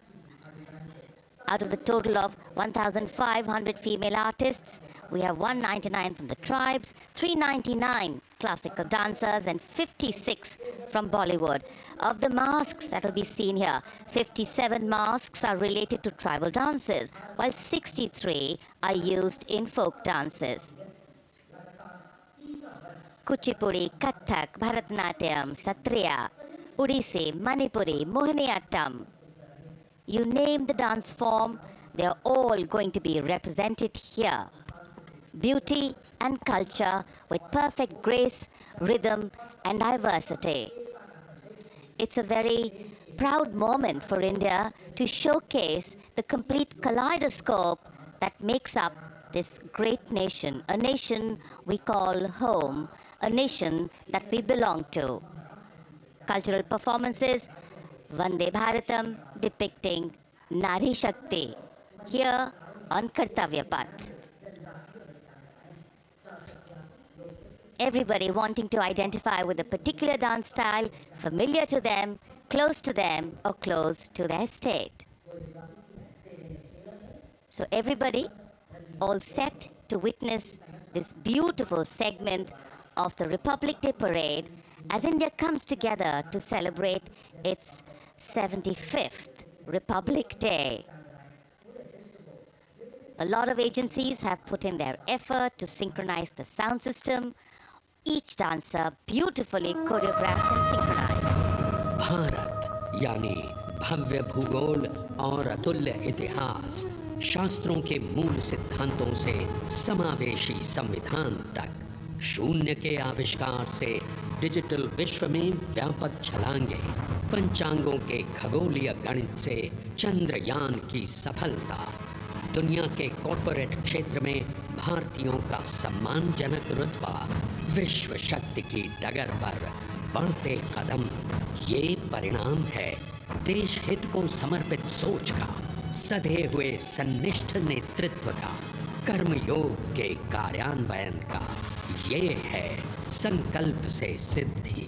Out of the total of 1,500 female artists, we have 199 from the tribes, 399 classical dancers, and 56 from Bollywood. Of the masks that will be seen here, 57 masks are related to tribal dances, while 63 are used in folk dances. Kuchipudi, Kathak, Bharatanatyam, Satriya, Odissi, Manipuri, Mohiniyattam. You name the dance form, they are all going to be represented here. Beauty and culture with perfect grace, rhythm, and diversity. It's a very proud moment for India to showcase the complete kaleidoscope that makes up this great nation, a nation we call home, a nation that we belong to. Cultural performances, Vande Bharatam depicting Nari Shakti here on Kartavya Path. Everybody wanting to identify with a particular dance style, familiar to them, close to them, or close to their state. So everybody all set to witness this beautiful segment of the Republic Day Parade as India comes together to celebrate its 75th Republic Day. A lot of agencies have put in their effort to synchronize the sound system. Each dancer beautifully choreographed and synchronized. Bharat यानी भव्य भूगोल और अतुल्य इतिहास, शास्त्रों के मूल सिद्धांतों से समावेशी संविधान तक, शून्य के आविष्कार से डिजिटल विश्व में व्यापक छलांगे, पंचांगों के खगोलीय गणित से चंद्रयान की सफलता, दुनिया के कॉर्पोरेट क्षेत्र में भारतीयों का सम्मानजनक रुतबा, विश्व शक्ति की डगर पर बढ़ते कदम, ये परिणाम है देश हित को समर्पित सोच का, सधे हुए सन्निष्ठ नेतृत्व का, कर्मयोग के कार्यान्वयन का। ये है संकल्प से सिद्धि।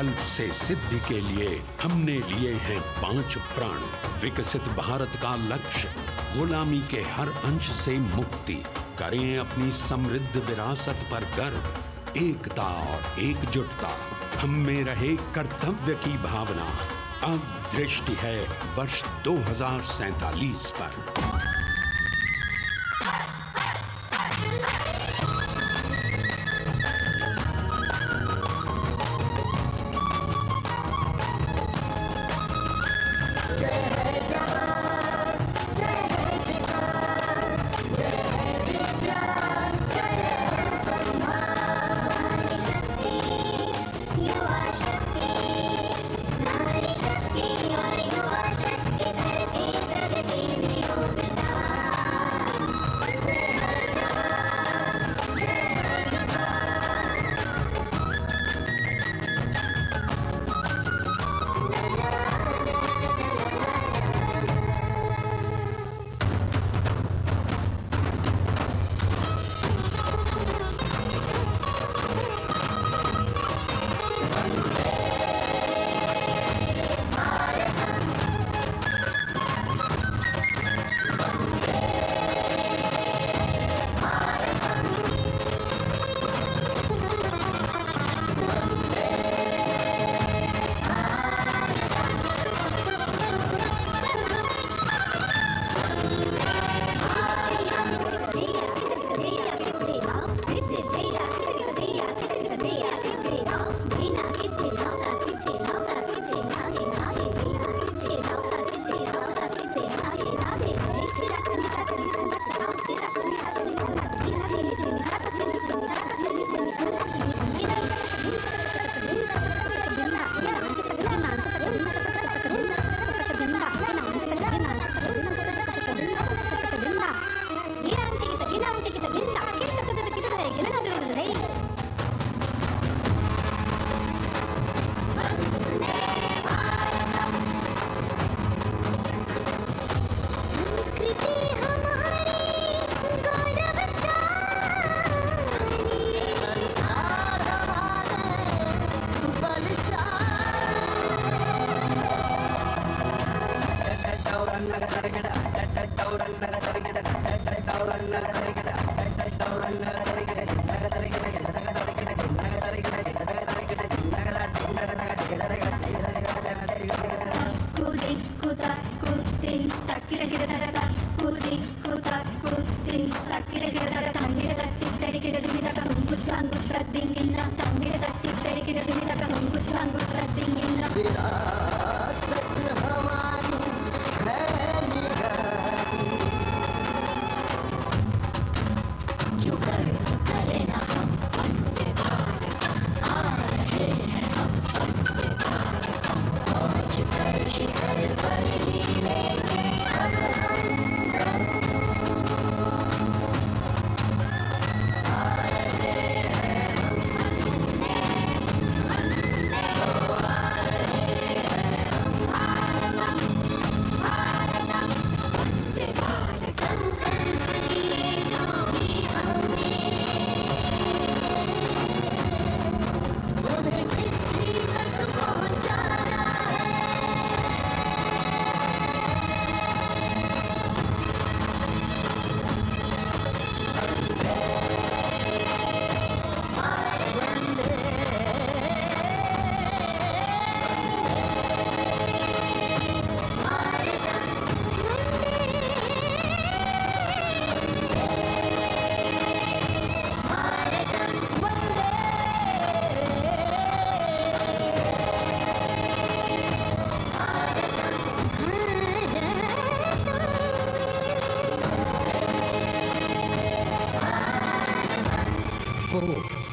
संकल्प से सिद्धि के लिए हमने लिए हैं 5 प्रण। विकसित भारत का लक्ष्य, गुलामी के हर अंश से मुक्ति, करें अपनी समृद्ध विरासत पर गर्व, एकता और एकजुटता, हम में रहे कर्तव्य की भावना। अब दृष्टि है वर्ष 2047 पर।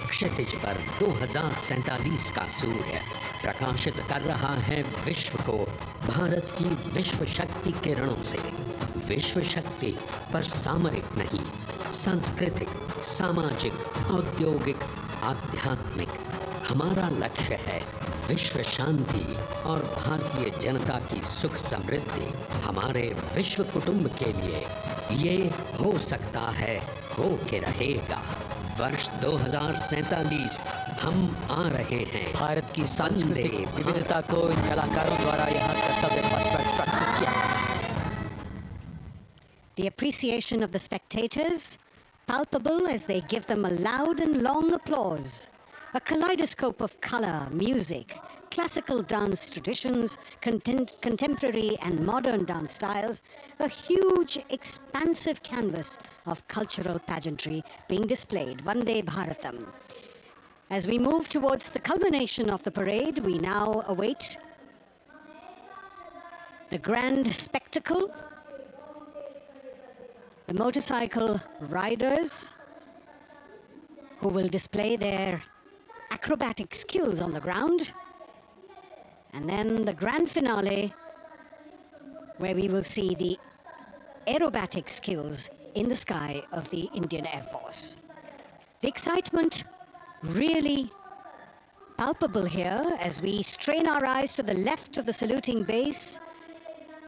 क्षितिज पर 2047 का सूर्य प्रकाशित कर रहा है विश्व को भारत की विश्व शक्ति किरणों से। विश्व शक्ति पर सामरिक नहीं, सांस्कृतिक, सामाजिक, औद्योगिक, आध्यात्मिक। हमारा लक्ष्य है विश्व शांति और भारतीय जनता की सुख समृद्धि। हमारे विश्व कुटुंब के लिए ये हो सकता है, हो के रहेगा। वर्ष 2047 हम आ रहे हैं। भारत की सांस्कृतिक विविधता को इन कलाकारों द्वारा यहाँ कर्तव्य पथ पर प्रस्तुत किया गया। The appreciation of the spectators palpable as they give them a loud and long applause. A kaleidoscope of color, music, classical dance traditions, contemporary and modern dance styles, a huge, expansive canvas of cultural pageantry being displayed, Vande Bharatam. As we move towards the culmination of the parade, we now await the grand spectacle. The motorcycle riders who will display their acrobatic skills on the ground, and then the grand finale where we will see the aerobatic skills in the sky of the Indian Air Force. The excitement really palpable here as we strain our eyes to the left of the saluting base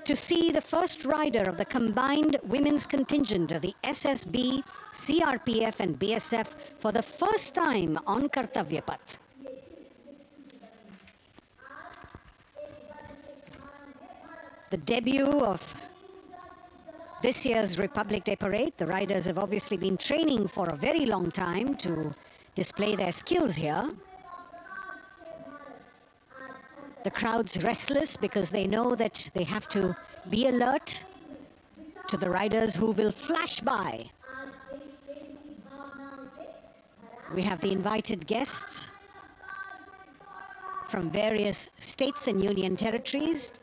to see the first rider of the combined women's contingent of the SSB, CRPF and BSF for the first time on Kartavya Path. The debut of this year's Republic Day Parade. The riders have obviously been training for a very long time to display their skills here. The crowd's restless because they know that they have to be alert to the riders who will flash by. We have the invited guests from various states and union territories,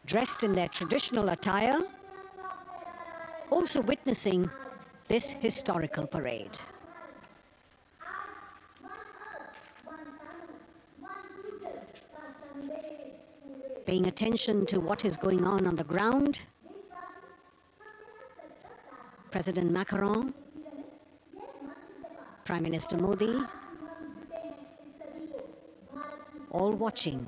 dressed in their traditional attire, also witnessing this historical parade. Paying attention to what is going on the ground, President Macron, Prime Minister Modi, all watching.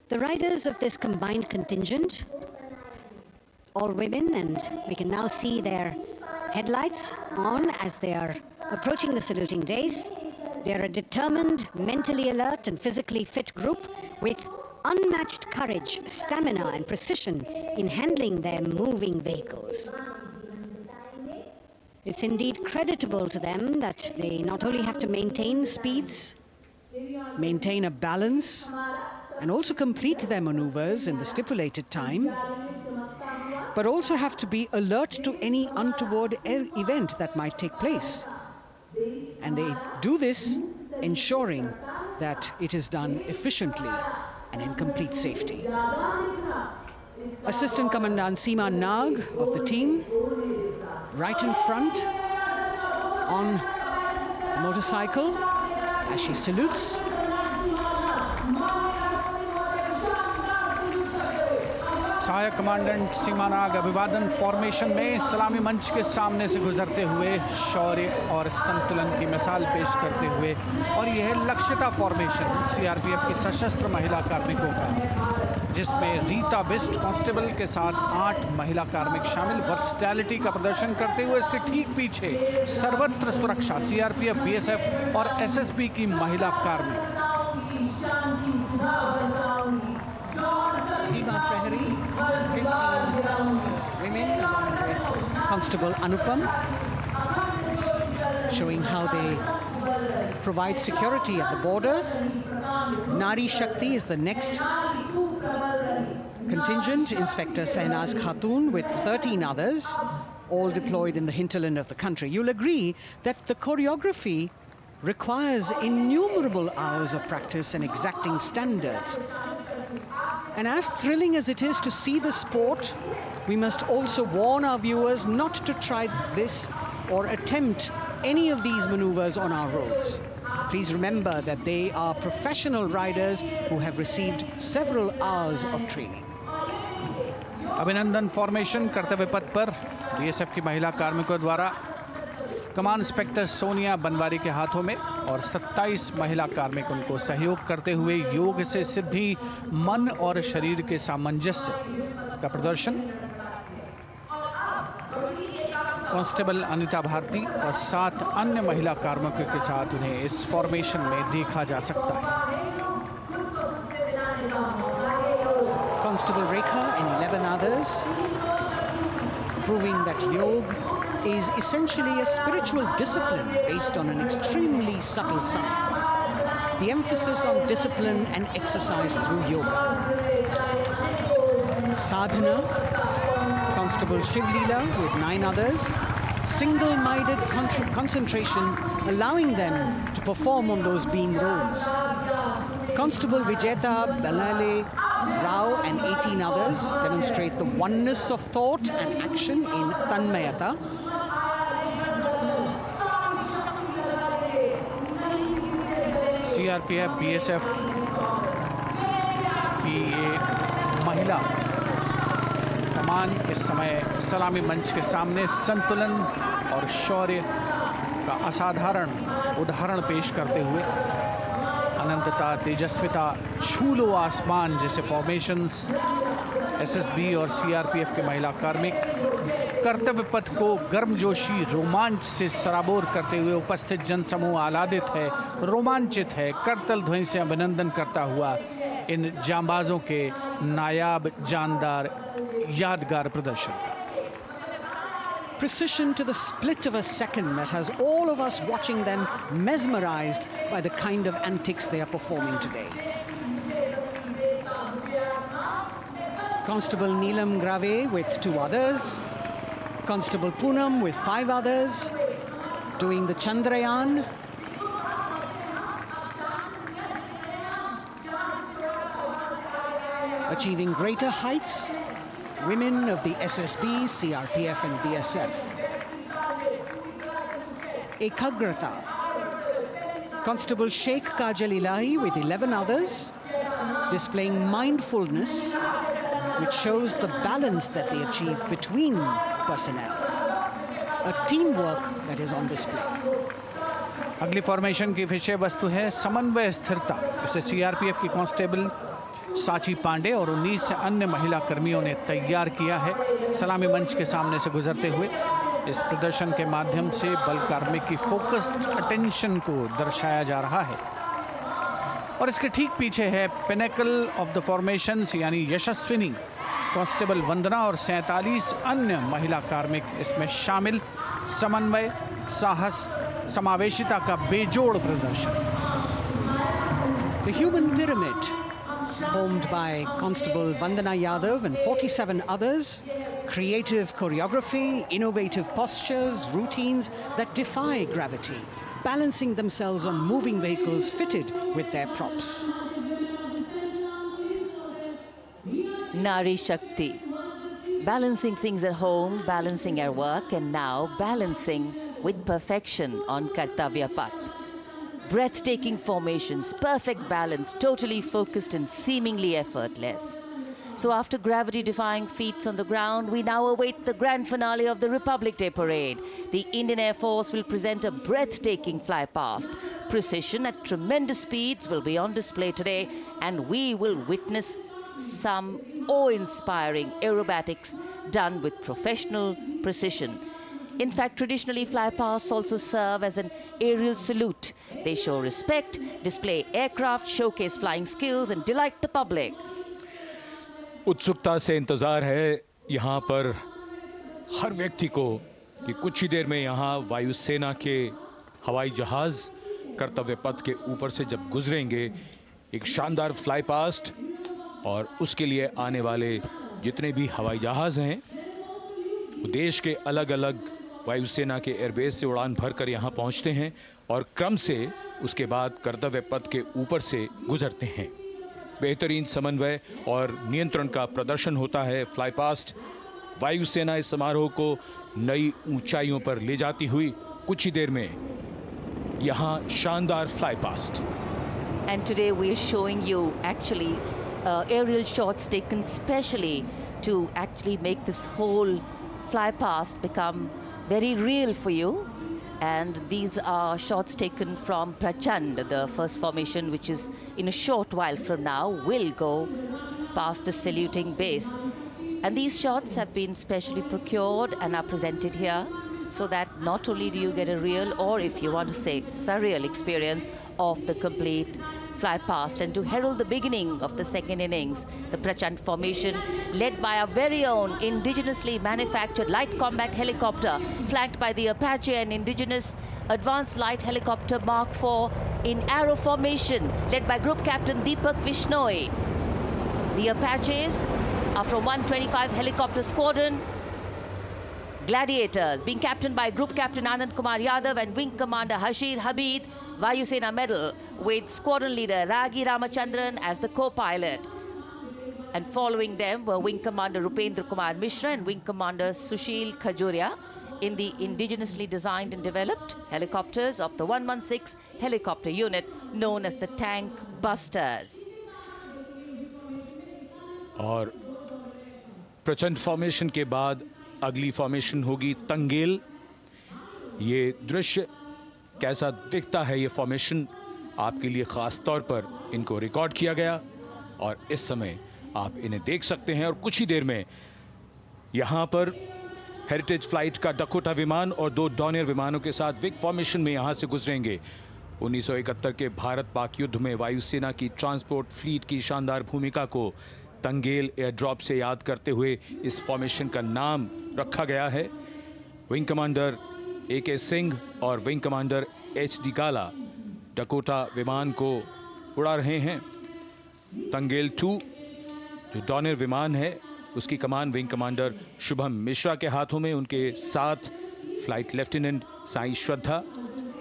The riders of this combined contingent, all women, and we can now see their headlights on as they are approaching the saluting days. They are a determined, mentally alert and physically fit group with unmatched courage, stamina and precision in handling their moving vehicles. It's indeed creditable to them that they not only have to maintain speeds, maintain a balance, and also complete their maneuvers in the stipulated time, but also have to be alert to any untoward event that might take place. And they do this ensuring that it is done efficiently and in complete safety. Assistant Commandant Seema Nag of the team, right in front on a motorcycle as she salutes. सहायक commandant सीमा नाग अभिवादन formation में सलामी मंच के सामने से गुजरते हुए शौर्य और संतुलन की मिसाल पेश करते हुए, और यह है लक्ष्यता फॉर्मेशन सीआरपीएफ की सशस्त्र महिला कार्मिकों का, जिसमें रीता बिस्ट कांस्टेबल के साथ 8 महिला कार्मिक शामिल वर्सटैलिटी का प्रदर्शन करते हुए इसके ठीक पीछे सर्वत्र सुरक्षा सीआरपीएफ, बीएसएफ और एसएसबी की महिला कार्मिक। Seema Prahari, 15 women along with Constable Anupam, showing how they provide security at the borders. Nari Shakti is the next contingent, Inspector Sahnaz Khatun with 13 others, all deployed in the hinterland of the country. You'll agree that the choreography requires innumerable hours of practice and exacting standards. And as thrilling as it is to see the sport, we must also warn our viewers not to try this or attempt any of these maneuvers on our roads. Please remember that they are professional riders who have received several hours of training. अभिनंदन formation कर्तव्य पथ पर BSF की महिला कार्मिकों द्वारा कमान inspector Sonia Banwari के हाथों में और 27 महिला कार्मिक उनको सहयोग करते हुए योग से सिद्धि, मन और शरीर के सामंजस्य का प्रदर्शन। कांस्टेबल अनिता भारती और 7 अन्य महिला कार्मिकों के साथ उन्हें इस फॉर्मेशन में देखा जा सकता है। Constable Rekha and 11 others, proving that yoga is essentially a spiritual discipline based on an extremely subtle science. The emphasis on discipline and exercise through yoga. Sadhana, Constable Shivleela with 9 others, single-minded concentration, allowing them to perform on those beam roles. Constable Vijeta Balale Rao and 18 others demonstrate the oneness of thought and action in Tanmayata. CRPF, BSF की ये महिला कमान इस समय सलामी मंच के सामने संतुलन और शौर्य का असाधारण उदाहरण पेश करते हुए अनंतता, तेजस्विता, छू लो आसमान जैसे फॉर्मेशंस एसएसबी और सीआरपीएफ के महिला कार्मिक कर्तव्य पथ को गर्मजोशी रोमांच से सराबोर करते हुए उपस्थित जनसमूह आह्लादित है, रोमांचित है, करतल ध्वनि से अभिनंदन करता हुआ इन जांबाजों के नायाब, जानदार, यादगार प्रदर्शन का। Precision to the split of a second that has all of us watching them mesmerized by the kind of antics they are performing today. Constable Neelam Grave with 2 others, Constable Poonam with 5 others, doing the Chandrayaan. Achieving greater heights, women of the SSB, CRPF and BSF. Ekagrata. Constable Sheikh Kajal Ilahi with 11 others, displaying mindfulness, which shows the balance that they achieve between personnel. A teamwork that is on display. अगली formation की विषय वस्तु है समन्वय स्थिरता। इसे CRPF की constable साची पांडे और 19 अन्य महिला कर्मियों ने तैयार किया है। सलामी मंच के सामने से गुजरते हुए इस प्रदर्शन के माध्यम से बल कार्मिक की फोकस्ड अटेंशन को दर्शाया जा रहा है और इसके ठीक पीछे है पिनेकल ऑफ द फॉर्मेशंस यानी यशस्विनी कांस्टेबल वंदना और 47 अन्य महिला कार्मिक इसमें शामिल। समन्वय, साहस, समावेशिता का बेजोड़ प्रदर्शन। The human pyramid, formed by Constable Vandana Yadav and 47 others, creative choreography, innovative postures, routines that defy gravity, balancing themselves on moving vehicles fitted with their props. Nari Shakti, balancing things at home, balancing at work, and now balancing with perfection on Kartavya path. Breathtaking formations, perfect balance, totally focused and seemingly effortless. So after gravity-defying feats on the ground, we now await the grand finale of the Republic Day Parade. The Indian Air Force will present a breathtaking fly-past. Precision at tremendous speeds will be on display today, and we will witness some awe-inspiring aerobatics done with professional precision. In fact, traditionally, flypasts also serve as an aerial salute. They show respect, display aircraft, showcase flying skills, and delight the public. उत्सुकता से इंतज़ार है यहाँ पर हर व्यक्ति को कि कुछ ही देर में यहाँ वायुसेना के हवाई जहाज़ कर्तव्य पथ के ऊपर से जब गुजरेंगे, एक शानदार फ्लाई पास्ट और उसके लिए आने वाले जितने भी हवाई जहाज़ हैं वो देश के अलग अलग वायुसेना के एयरबेस से उड़ान भरकर यहाँ पहुँचते हैं और क्रम से उसके बाद कर्तव्य पथ के ऊपर से गुजरते हैं। बेहतरीन समन्वय और नियंत्रण का प्रदर्शन होता है। फ्लाई पास्ट वायुसेना इस समारोह को नई ऊंचाइयों पर ले जाती हुई कुछ ही देर में यहाँ शानदार fly past. And today we are showing you actually aerial shots taken specially to actually make this whole fly past become very real for you. And these are shots taken from Prachand, the first formation, which is in a short while from now will go past the saluting base. And these shots have been specially procured and are presented here so that not only do you get a real, or if you want to say surreal experience of the complete fly past, and to herald the beginning of the second innings, the Prachand formation led by our very own indigenously manufactured light combat helicopter, flanked by the Apache and indigenous advanced light helicopter Mark IV in arrow formation, led by Group Captain Deepak Vishnoi. The Apaches are from 125 Helicopter Squadron. Gladiators, being captained by Group Captain Anand Kumar Yadav and Wing Commander Hashir Habib, Vayu Sena Medal, with Squadron Leader Ragi Ramachandran as the co-pilot. And following them were Wing Commander Rupendra Kumar Mishra and Wing Commander Sushil Khajuria in the indigenously designed and developed helicopters of the 116 helicopter unit known as the Tank Busters. और प्रचंड formation के बाद अगली formation होगी तंगेल। ये दृश्य कैसा दिखता है, ये फॉर्मेशन आपके लिए खास तौर पर इनको रिकॉर्ड किया गया और इस समय आप इन्हें देख सकते हैं। और कुछ ही देर में यहाँ पर हेरिटेज फ्लाइट का डकोटा विमान और 2 डॉनियर विमानों के साथ विक फॉर्मेशन में यहाँ से गुजरेंगे। 1971 के भारत पाक युद्ध में वायुसेना की ट्रांसपोर्ट फ्लीट की शानदार भूमिका को तंगेल एयर ड्रॉप से याद करते हुए इस फॉर्मेशन का नाम रखा गया है। विंग कमांडर AK सिंह और विंग कमांडर HD काला डकोटा विमान को उड़ा रहे हैं। तंगेल 2 जो डॉनियर विमान है उसकी कमान विंग कमांडर शुभम मिश्रा के हाथों में, उनके साथ फ्लाइट लेफ्टिनेंट साई श्रद्धा,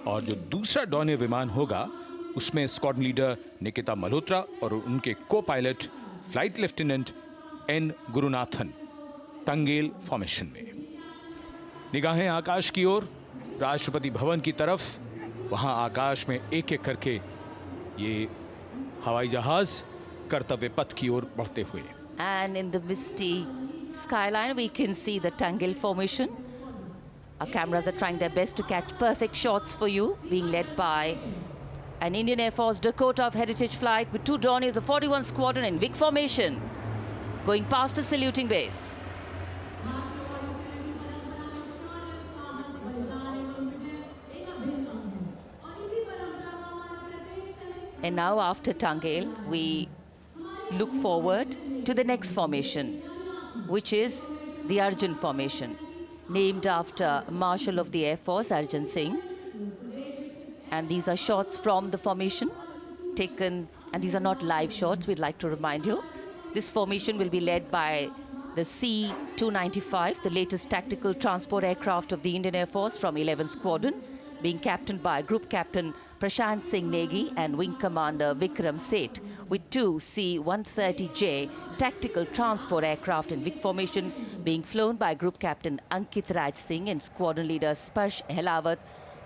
और जो दूसरा डॉनियर विमान होगा उसमें स्क्वाड्रन लीडर निकिता मल्होत्रा और उनके को pilot flight lieutenant N Gurunathan. Tangail formation में निगाहें आकाश की ओर, राष्ट्रपति भवन की तरफ। वहां आकाश में एक एक करके ये हवाई जहाज कर्तव्य पथ की ओर बढ़ते हुए। And in the misty skyline we can see the Tangel formation. Our cameras are trying their best to catch perfect shots for you, being led by an Indian Air Force Dakota of Heritage Flight with 2 Dorniers of 41 Squadron in Vic formation, going past a saluting base. And now after Tangel, we look forward to the next formation, which is the Arjun formation, named after Marshal of the Air Force Arjun Singh. And these are shots from the formation taken, and these are not live shots, we'd like to remind you. This formation will be led by the C-295, the latest tactical transport aircraft of the Indian Air Force from 11 Squadron, being captained by Group Captain Prashant Singh Negi and Wing Commander Vikram Seth, with 2 C-130J tactical transport aircraft in Vic formation being flown by Group Captain Ankit Raj Singh and Squadron Leader Sparsh Helawat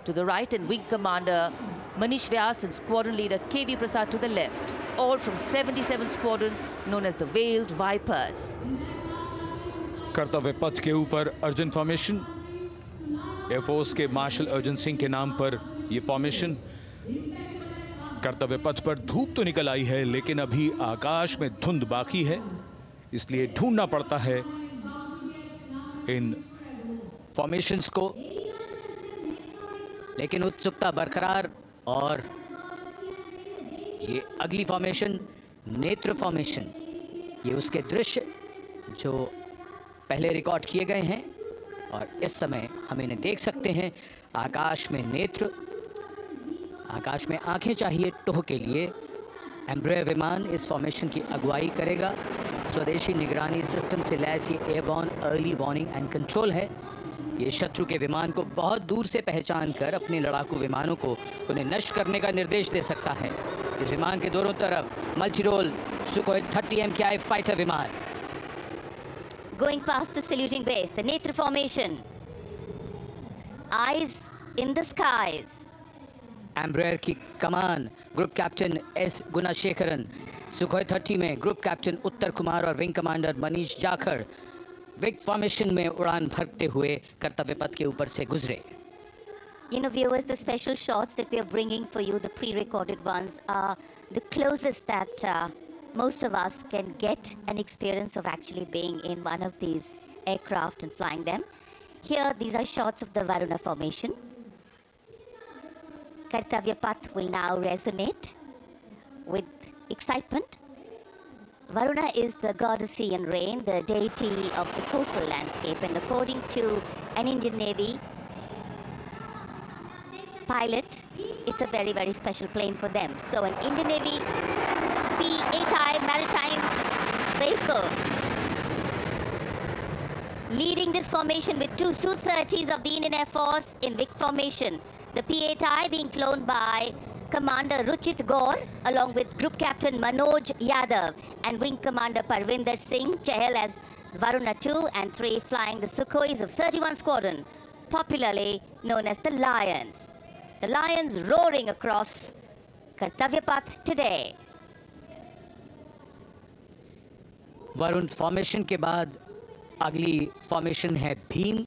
to the right, and Wing Commander Manish Vyas and Squadron Leader KV Prasad to the left, all from 77 Squadron known as the Veiled Vipers. कर्तव्य पथ के ऊपर Arjun formation, air force के martial Arjun Singh के नाम पर यह formation. कर्तव्य पथ पर धूप तो निकल आई है लेकिन अभी आकाश में धुंध बाकी है, इसलिए ढूंढना पड़ता है इन फॉर्मेशंस को, लेकिन उत्सुकता बरकरार। और ये अगली फॉर्मेशन नेत्र फॉर्मेशन, ये उसके दृश्य जो पहले रिकॉर्ड किए गए हैं और इस समय हम इन्हें देख सकते हैं। आकाश में नेत्र, आकाश में आंखें चाहिए टोह के लिए। एम्ब्रेयर विमान इस फॉर्मेशन की अगुवाई करेगा। स्वदेशी निगरानी सिस्टम से लैस ये airborne early warning and control है। ये शत्रु के विमान को बहुत दूर से पहचान कर अपने लड़ाकू विमानों को उन्हें नष्ट करने का निर्देश दे सकता है। इस विमान के दोनों तरफ मल्टीरोल सुखोई 30 MKI फाइटर विमान। Going past the saluting base, the Netra formation. Eyes in the skies. Embraer की कमान group captain S Gunasekaran, Sukhoi 30 में ग्रुप कैप्टन उत्तर कुमार और wing commander Manish Jakhar vic formation में उड़ान भरते हुए कर्तव्य पथ के ऊपर से गुजरे। You know, viewers, the special shots that we are bringing for you, the pre-recorded ones, are the closest that most of us can get an experience of actually being in one of these aircraft and flying them. Here, these are shots of the Varuna formation. Kartavya Path will now resonate with excitement. Varuna is the god of sea and rain, the deity of the coastal landscape, and according to an Indian Navy pilot, it's a very, very special plane for them. So an Indian Navy P-8I maritime vehicle leading this formation with two Su-30s of the Indian Air Force in Vic formation. The P-8I being flown by Commander Ruchit Gaur along with Group Captain Manoj Yadav and Wing Commander Parvinder Singh Chahal as Varuna 2 and 3 flying the Sukhois of 31 Squadron, popularly known as the Lions. The Lions roaring across Kartavya Path today. Varun formation के बाद अगली formation है भीम,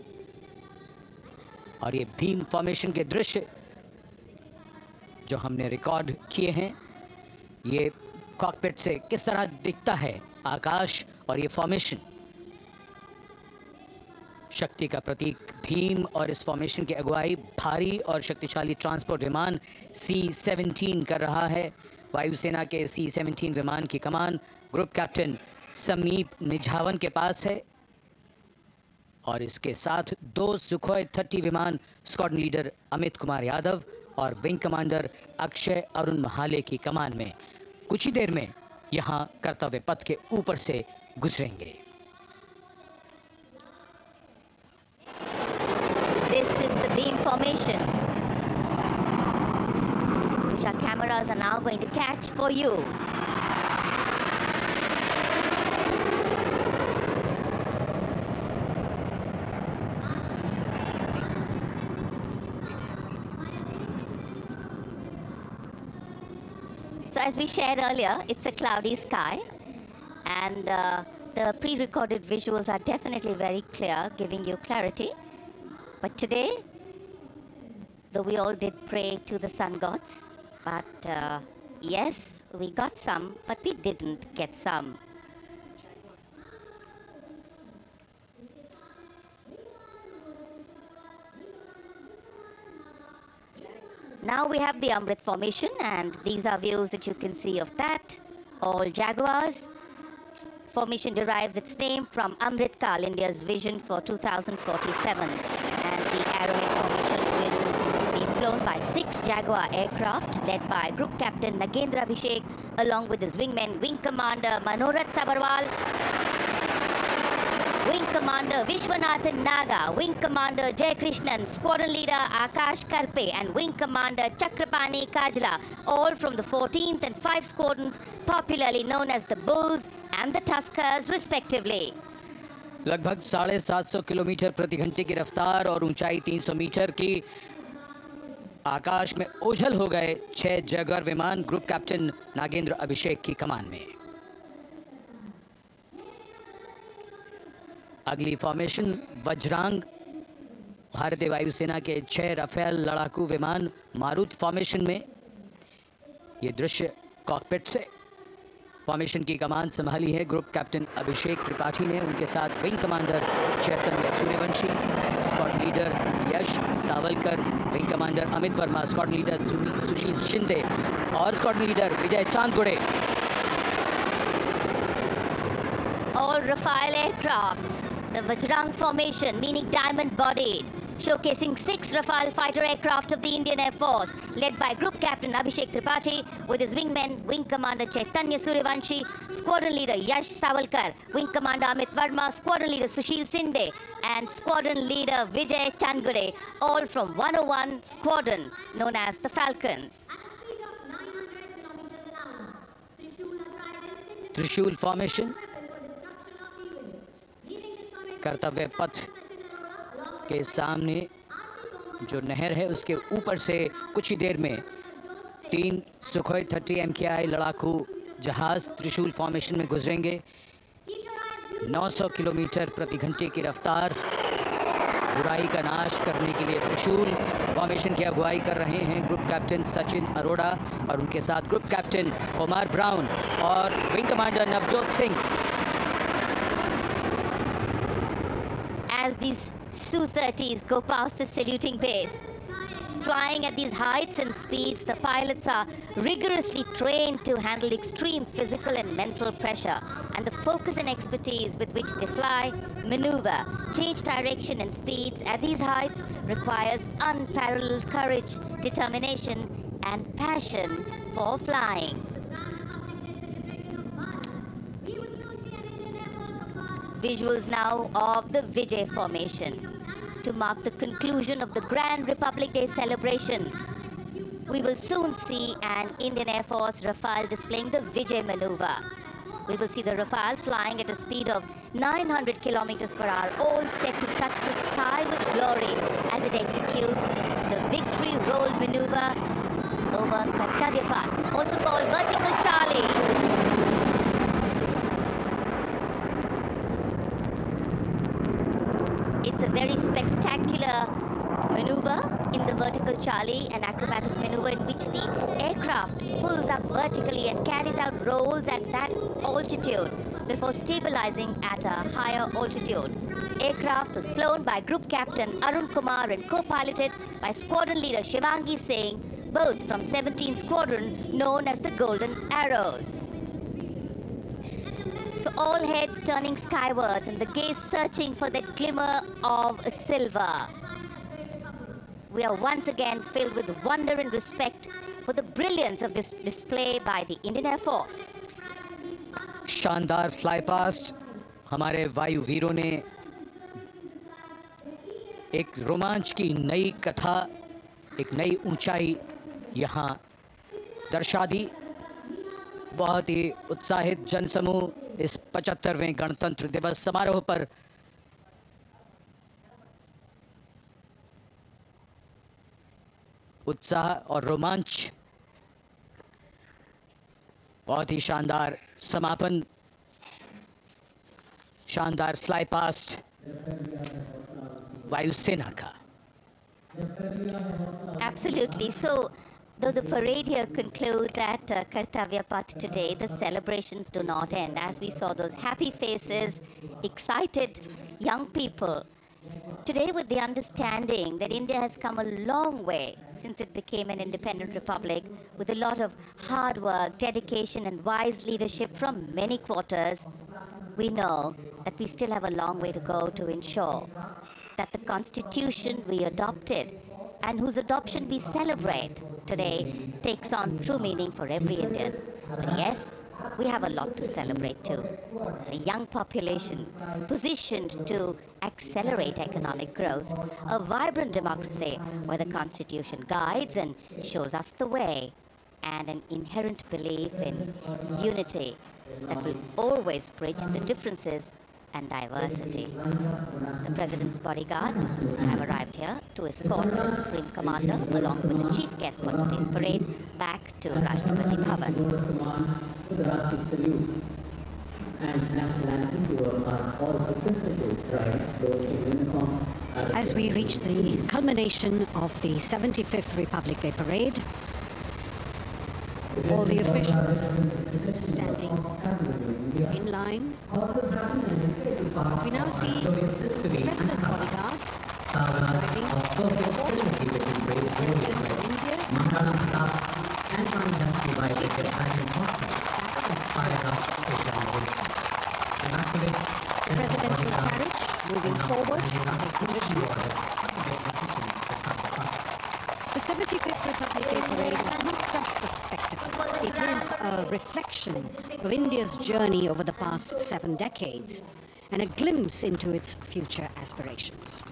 और ये Bhim formation के दृश्य जो हमने रिकॉर्ड किए हैं, ये कॉकपिट से किस तरह दिखता है आकाश और ये फॉर्मेशन, शक्ति का प्रतीक भीम, और इस फॉर्मेशन की अगुवाई भारी और शक्तिशाली ट्रांसपोर्ट विमान C-17 कर रहा है। वायुसेना के C-17 विमान की कमान ग्रुप कैप्टन समीप निझावन के पास है, और इसके साथ 2 सुखोई 30 विमान स्क्वाड्रन लीडर अमित कुमार यादव और विंग कमांडर अक्षय अरुण महाले की कमान में कुछ ही देर में यहां कर्तव्य पथ के ऊपर से गुजरेंगे। This is the beam formation, which our cameras are now going to catch for you. So as we shared earlier, it's a cloudy sky, and the pre-recorded visuals are definitely very clear, giving you clarity. But today, though we all did pray to the sun gods, but yes, we got some, but we didn't get some. Now we have the Amrit formation, and these are views that you can see of that. All Jaguars. Formation derives its name from Amrit Kal, India's vision for 2047. And the Arrowhead formation will be flown by 6 Jaguar aircraft, led by Group Captain Nagendra Abhishek, along with his wingmen, Wing Commander Manorat Sabarwal, Wing Commander Vishwanathan Naga, Wing Commander Jay Krishnan, Squadron Leader Akash Karpe, and Wing Commander Chakrapani Kajla, all from the 14th and 5 squadrons, popularly known as the Bulls and the Tuskers, respectively. लगभग 750 kilometre प्रति घंटे की रफ्तार और ऊंचाई 300 metre की आकाश में ओझल हो गए 6 जैगुआर विमान ग्रुप कैप्टन नागेंद्र अभिषेक की कमान में। अगली फॉर्मेशन वज्रांग, भारतीय वायुसेना के 6 राफेल लड़ाकू विमान मारुत फॉर्मेशन में। ये दृश्य कॉकपिट से फॉर्मेशन की कमान संभाली है ग्रुप कैप्टन अभिषेक त्रिपाठी ने, उनके साथ wing commander Chaitanya Suryavanshi, squad leader Yash Savalkar, wing commander Amit Verma, squad leader Sushil Shinde और squad leader Vijay Chandgude. All Rafale aircrafts, the Vajrang formation, meaning diamond-bodied, showcasing 6 Rafale fighter aircraft of the Indian Air Force, led by Group Captain Abhishek Tripathi, with his wingmen, Wing Commander Chaitanya Suryavanshi, Squadron Leader Yash Savalkar, Wing Commander Amit Verma, Squadron Leader Sushil Sinde, and Squadron Leader Vijay Chandgure, all from 101 Squadron, known as the Falcons. त्रिशूल formation, कर्तव्य पथ के सामने जो नहर है उसके ऊपर से कुछ ही देर में 3 सुखोई 30 MKI लड़ाकू जहाज त्रिशूल फॉर्मेशन में गुजरेंगे। 900 किलोमीटर प्रति घंटे की रफ्तार बुराई का नाश करने के लिए त्रिशूल फॉर्मेशन की अगुवाई कर रहे हैं ग्रुप कैप्टन सचिन अरोड़ा और उनके साथ ग्रुप कैप्टन ओमार ब्राउन और wing commander Navjot Singh. As these Su-30s go past the saluting base, flying at these heights and speeds, the pilots are rigorously trained to handle extreme physical and mental pressure, and the focus and expertise with which they fly, maneuver, change direction and speeds at these heights requires unparalleled courage, determination and passion for flying. Visuals now of the Vijay formation to mark the conclusion of the Grand Republic Day celebration. We will soon see an Indian Air Force Rafale displaying the Vijay maneuver. We will see the Rafale flying at a speed of 900 kilometers per hour, all set to touch the sky with glory as it executes the victory roll maneuver over Kartavya, also called Vertical Charlie. It's a very spectacular maneuver in the Vertical Charlie, an acrobatic maneuver in which the aircraft pulls up vertically and carries out rolls at that altitude before stabilizing at a higher altitude. Aircraft was flown by Group Captain Arun Kumar and co-piloted by Squadron Leader Shivangi Singh, both from 17th Squadron known as the Golden Arrows. So all heads turning skywards and the gaze searching for that glimmer of silver. We are once again filled with wonder and respect for the brilliance of this display by the Indian Air Force. शानदार fly past हमारे वायु वीरों ने एक रोमांच की नई कथा, एक नई ऊंचाई यहाँ दर्शा दी। बहुत ही उत्साहित जनसमूह इस 75वें गणतंत्र दिवस समारोह पर उत्साह और रोमांच, बहुत ही शानदार समापन, शानदार फ्लाई पास्ट वायुसेना का। Absolutely. So, though the parade here concludes at Kartavya Path today, the celebrations do not end. As we saw those happy faces, excited young people, today with the understanding that India has come a long way since it became an independent republic, with a lot of hard work, dedication and wise leadership from many quarters, we know that we still have a long way to go to ensure that the constitution we adopted and whose adoption we celebrate today takes on true meaning for every Indian. But yes, we have a lot to celebrate too. A young population positioned to accelerate economic growth, a vibrant democracy where the constitution guides and shows us the way, and an inherent belief in unity that will always bridge the differences and diversity. The President's bodyguard have arrived here to escort the Supreme Commander along with the chief guest for today's parade back to Rashtrapati Bhavan. As we reach the culmination of the 75th Republic Day Parade, all the officials standing in line. We now see the President's bodyguard arriving the presidential carriage moving forward in position. The 75th Republic Day Parade is not just a spectacle. It is a reflection of India's journey over the past 7 decades and a glimpse into its future aspirations.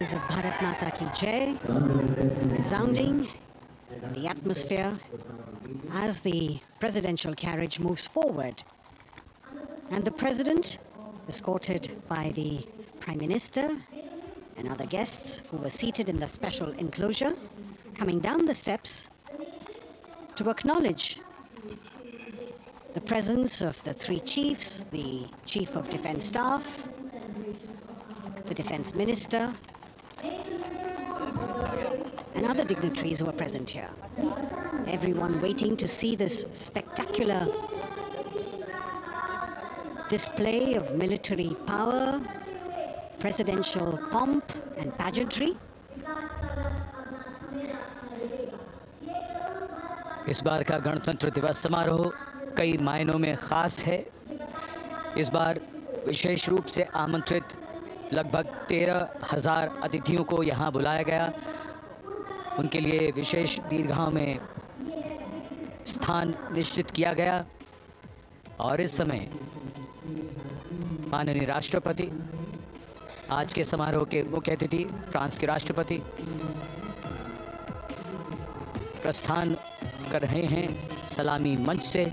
cries of Bharat Mata Ki Jai resounding in the atmosphere as the presidential carriage moves forward. And the president, escorted by the Prime Minister and other guests who were seated in the special enclosure, coming down the steps to acknowledge the presence of the three chiefs, the Chief of Defence Staff, the Defence Minister, and other dignitaries who are present here. Everyone waiting to see this spectacular display of military power, presidential pomp and pageantry. इस बार का गणतंत्र दिवस समारोह कई मायनों में खास है। इस बार विशेष रूप से आमंत्रित लगभग 13,000 अतिथियों को यहाँ बुलाया गया। उनके लिए विशेष दीर्घाओं में स्थान निश्चित किया गया और इस समय माननीय राष्ट्रपति, आज के समारोह के मुख्य अतिथि फ्रांस के राष्ट्रपति प्रस्थान कर रहे हैं सलामी मंच से।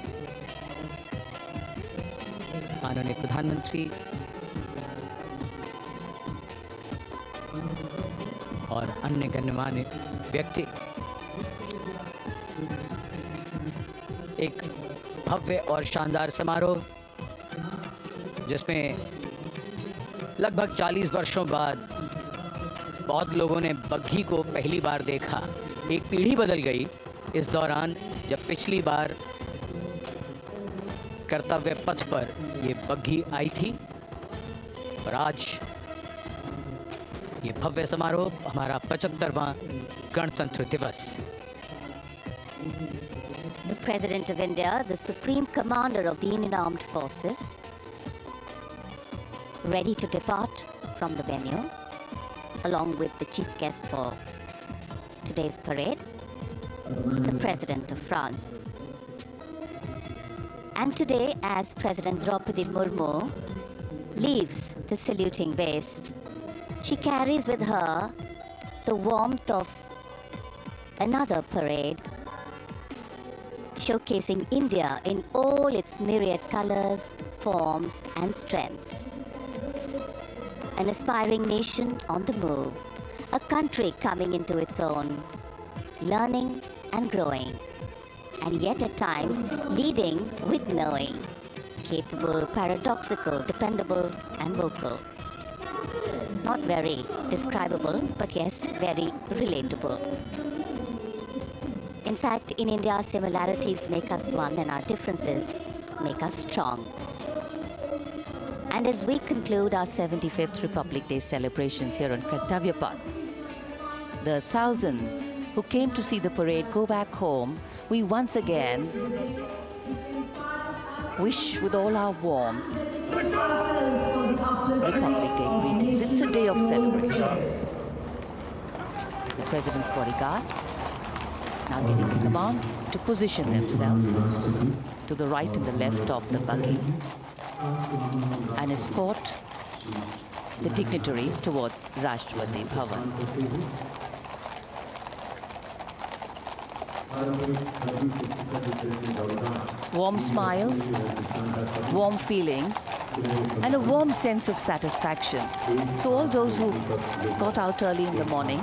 माननीय प्रधानमंत्री और अन्य गण्यमान्य व्यक्ति एक भव्य और शानदार समारोह जिसमें लगभग 40 वर्षों बाद बहुत लोगों ने बग्घी को पहली बार देखा। एक पीढ़ी बदल गई इस दौरान, जब पिछली बार कर्तव्य पथ पर ये बग्घी आई थी और आज ये भव्य समारोह हमारा 75वां गणतंत्र दिवस। The President of India, the Supreme Commander of the Indian Armed Forces, ready to depart from the venue, along with the chief guest for today's parade, the President of France. And today, as President Draupadi Murmu leaves the saluting base, she carries with her the warmth of another parade, showcasing India in all its myriad colors, forms and strengths. An aspiring nation on the move, a country coming into its own, learning and growing, and yet at times leading with knowing, capable, paradoxical, dependable and vocal. Not very describable, but yes, very relatable. In fact, in India, similarities make us one and our differences make us strong. And as we conclude our 75th Republic Day celebrations here on Kartavya Path, the thousands who came to see the parade go back home, we once again wish with all our warmth Republic Day greetings. It's a day of celebration. The President's bodyguard now getting the command to position themselves to the right and the left of the buggy and escort the dignitaries towards Rashtrapati Bhavan. Warm smiles, warm feelings, and a warm sense of satisfaction. So all those who got out early in the morning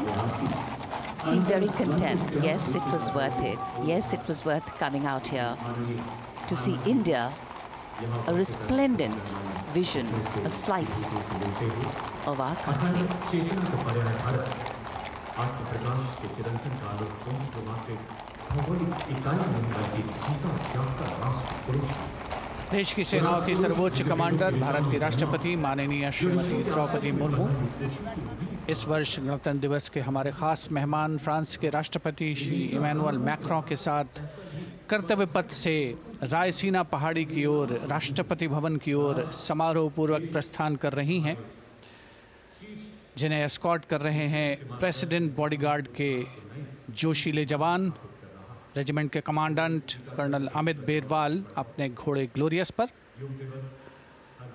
seem very content. Yes, it was worth it. Yes, it was worth coming out here to see India, a resplendent vision, a slice of our country. देश की सेनाओं की सर्वोच्च commander Bharat की राष्ट्रपति माननीय श्रीमती द्रौपदी मुर्मू इस वर्ष गणतंत्र दिवस के हमारे खास मेहमान फ्रांस के राष्ट्रपति श्री इमैनुअल मैक्रों के साथ कर्तव्य पथ से रायसीना पहाड़ी की ओर राष्ट्रपति भवन की ओर समारोह पूर्वक प्रस्थान कर रही हैं, जिन्हें एस्कॉर्ट कर रहे हैं प्रेसिडेंट बॉडीगार्ड के जोशीले जवान, रेजिमेंट के कमांडेंट कर्नल अमित बेरवाल अपने घोड़े ग्लोरियस पर।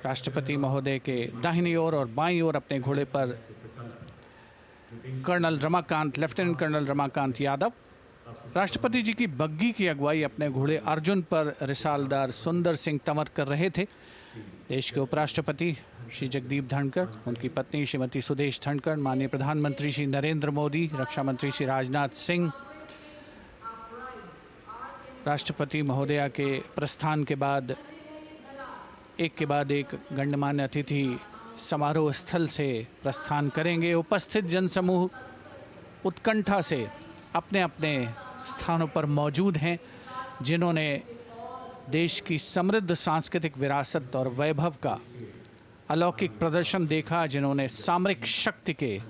राष्ट्रपति महोदय के दाहिनी ओर और बाईं ओर अपने घोड़े पर colonel Ramakant, lieutenant colonel Ramakant Yadav. राष्ट्रपति जी की बग्गी की अगुवाई अपने घोड़े अर्जुन पर रिसालदार सुंदर सिंह तंवर कर रहे थे। देश के उपराष्ट्रपति श्री जगदीप धनखड़, उनकी पत्नी श्रीमती सुदेश धनखड़, माननीय प्रधानमंत्री श्री नरेंद्र मोदी, रक्षा मंत्री श्री राजनाथ सिंह, राष्ट्रपति महोदया के प्रस्थान के बाद एक के बाद एक गण्यमान्य अतिथि समारोह स्थल से प्रस्थान करेंगे। उपस्थित जनसमूह उत्कंठा से अपने अपने स्थानों पर मौजूद हैं। जिन्होंने देश की समृद्ध सांस्कृतिक विरासत और वैभव का अलौकिक प्रदर्शन देखा, जिन्होंने सामरिक शक्ति के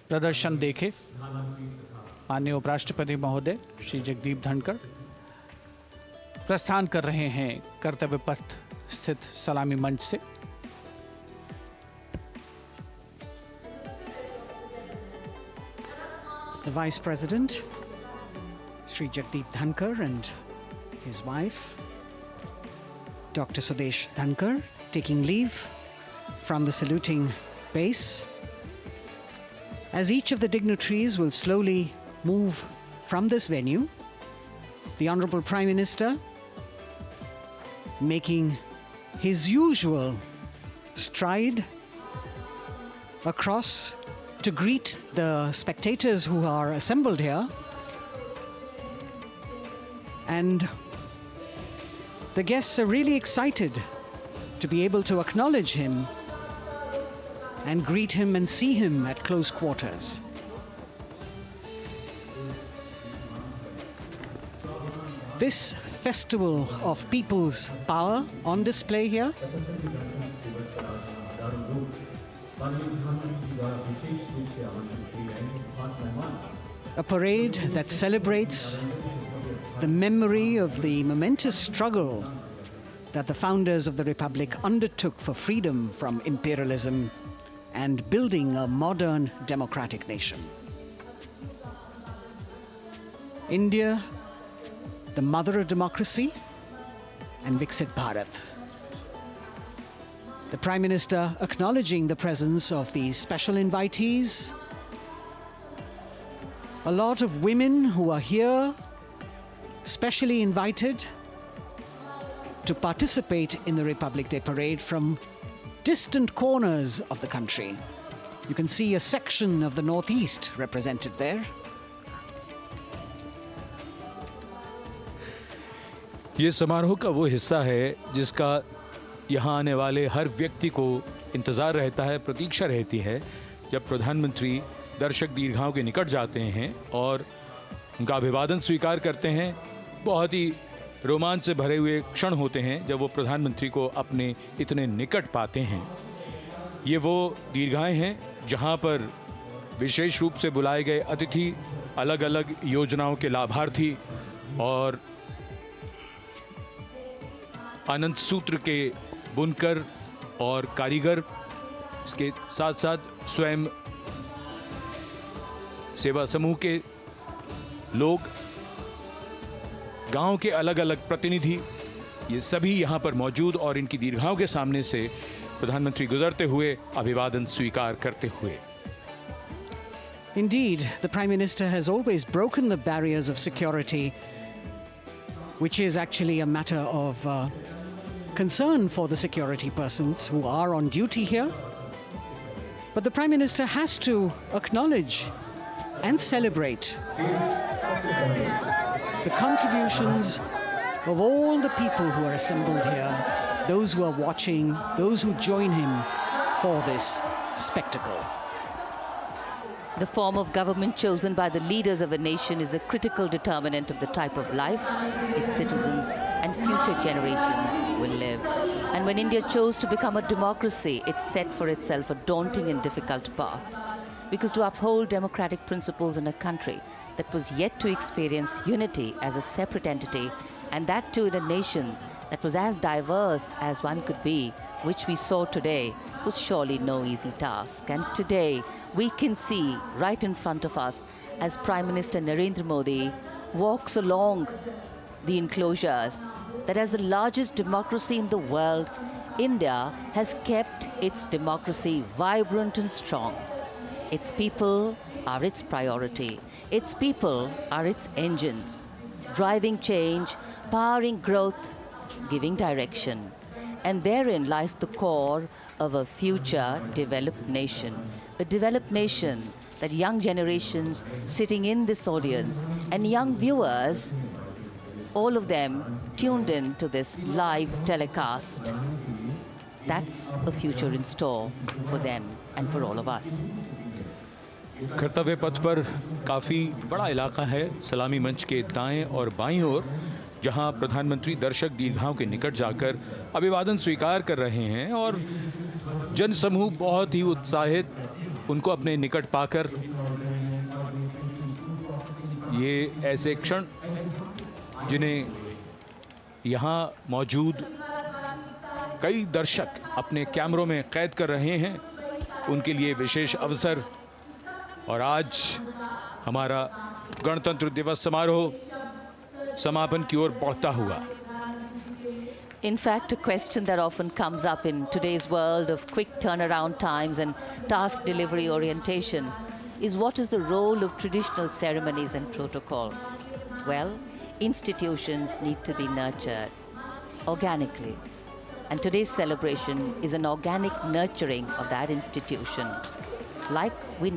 प्रदर्शन देखे। माननीय उपराष्ट्रपति महोदय श्री जगदीप धनखड़ प्रस्थान कर रहे हैं कर्तव्य पथ स्थित सलामी मंच से। The Vice President, Sri Jagdeep Dhankar, and his wife, Dr. Sudesh Dhankar, taking leave from the saluting base. As each of the dignitaries will slowly move from this venue, the Honorable Prime Minister making his usual stride across to greet the spectators who are assembled here. And the guests are really excited to be able to acknowledge him and greet him and see him at close quarters. This festival of people's power on display here a parade that celebrates the memory of the momentous struggle that the founders of the Republic undertook for freedom from imperialism and building a modern democratic nation. India, the mother of democracy, and Viksit Bharat. The Prime Minister acknowledging the presence of these special invitees, a lot of women who are here, specially invited to participate in the Republic Day Parade from distant corners of the country. You can see a section of the Northeast represented there. ये समारोह का वो हिस्सा है जिसका यहाँ आने वाले हर व्यक्ति को इंतज़ार रहता है, प्रतीक्षा रहती है जब प्रधानमंत्री दर्शक दीर्घाओं के निकट जाते हैं और उनका अभिवादन स्वीकार करते हैं। बहुत ही रोमांच से भरे हुए क्षण होते हैं जब वो प्रधानमंत्री को अपने इतने निकट पाते हैं। ये वो दीर्घाएं हैं जहाँ पर विशेष रूप से बुलाए गए अतिथि, अलग अलग योजनाओं के लाभार्थी और आनंद सूत्र के बुनकर और कारीगर, इसके साथ साथ स्वयं सेवा समूह के लोग, गांव के अलग अलग प्रतिनिधि, ये सभी यहां पर मौजूद और इनकी दीर्घाओं के सामने से प्रधानमंत्री गुजरते हुए अभिवादन स्वीकार करते हुए। Indeed, the Prime Minister has always broken the barriers of security, which is actually a matter of concern for the security persons who are on duty here. But the Prime Minister has to acknowledge and celebrate the contributions of all the people who are assembled here, those who are watching, those who join him for this spectacle. The form of government chosen by the leaders of a nation is a critical determinant of the type of life its citizens and future generations will live. And when India chose to become a democracy, it set for itself a daunting and difficult path. Because to uphold democratic principles in a country that was yet to experience unity as a separate entity, and that too in a nation that was as diverse as one could be, which we saw today, was surely no easy task. And today, we can see right in front of us as Prime Minister Narendra Modi walks along the enclosures that as the largest democracy in the world, India has kept its democracy vibrant and strong. Its people are its priority. Its people are its engines, driving change, powering growth, giving direction. And therein lies the core of a future developed nation. A developed nation that young generations sitting in this audience and young viewers, all of them tuned in to this live telecast. That's a future in store for them and for all of us. कर्तव्य पथ पर काफ़ी बड़ा इलाका है सलामी मंच के दाएं और बाईं ओर, जहां प्रधानमंत्री दर्शक दीर्घाओं के निकट जाकर अभिवादन स्वीकार कर रहे हैं और जनसमूह बहुत ही उत्साहित उनको अपने निकट पाकर ये ऐसे क्षण जिन्हें यहाँ मौजूद कई दर्शक अपने कैमरों में कैद कर रहे हैं, उनके लिए विशेष अवसर। और आज हमारा गणतंत्र दिवस समारोह समापन की ओर बढ़ता हुआ। In fact, a question that often comes up in today's world of quick turnaround times and task delivery orientation is what is the role of traditional ceremonies and protocol? Well, institutions need to be nurtured organically. And today's celebration is an organic nurturing of that institution. Like we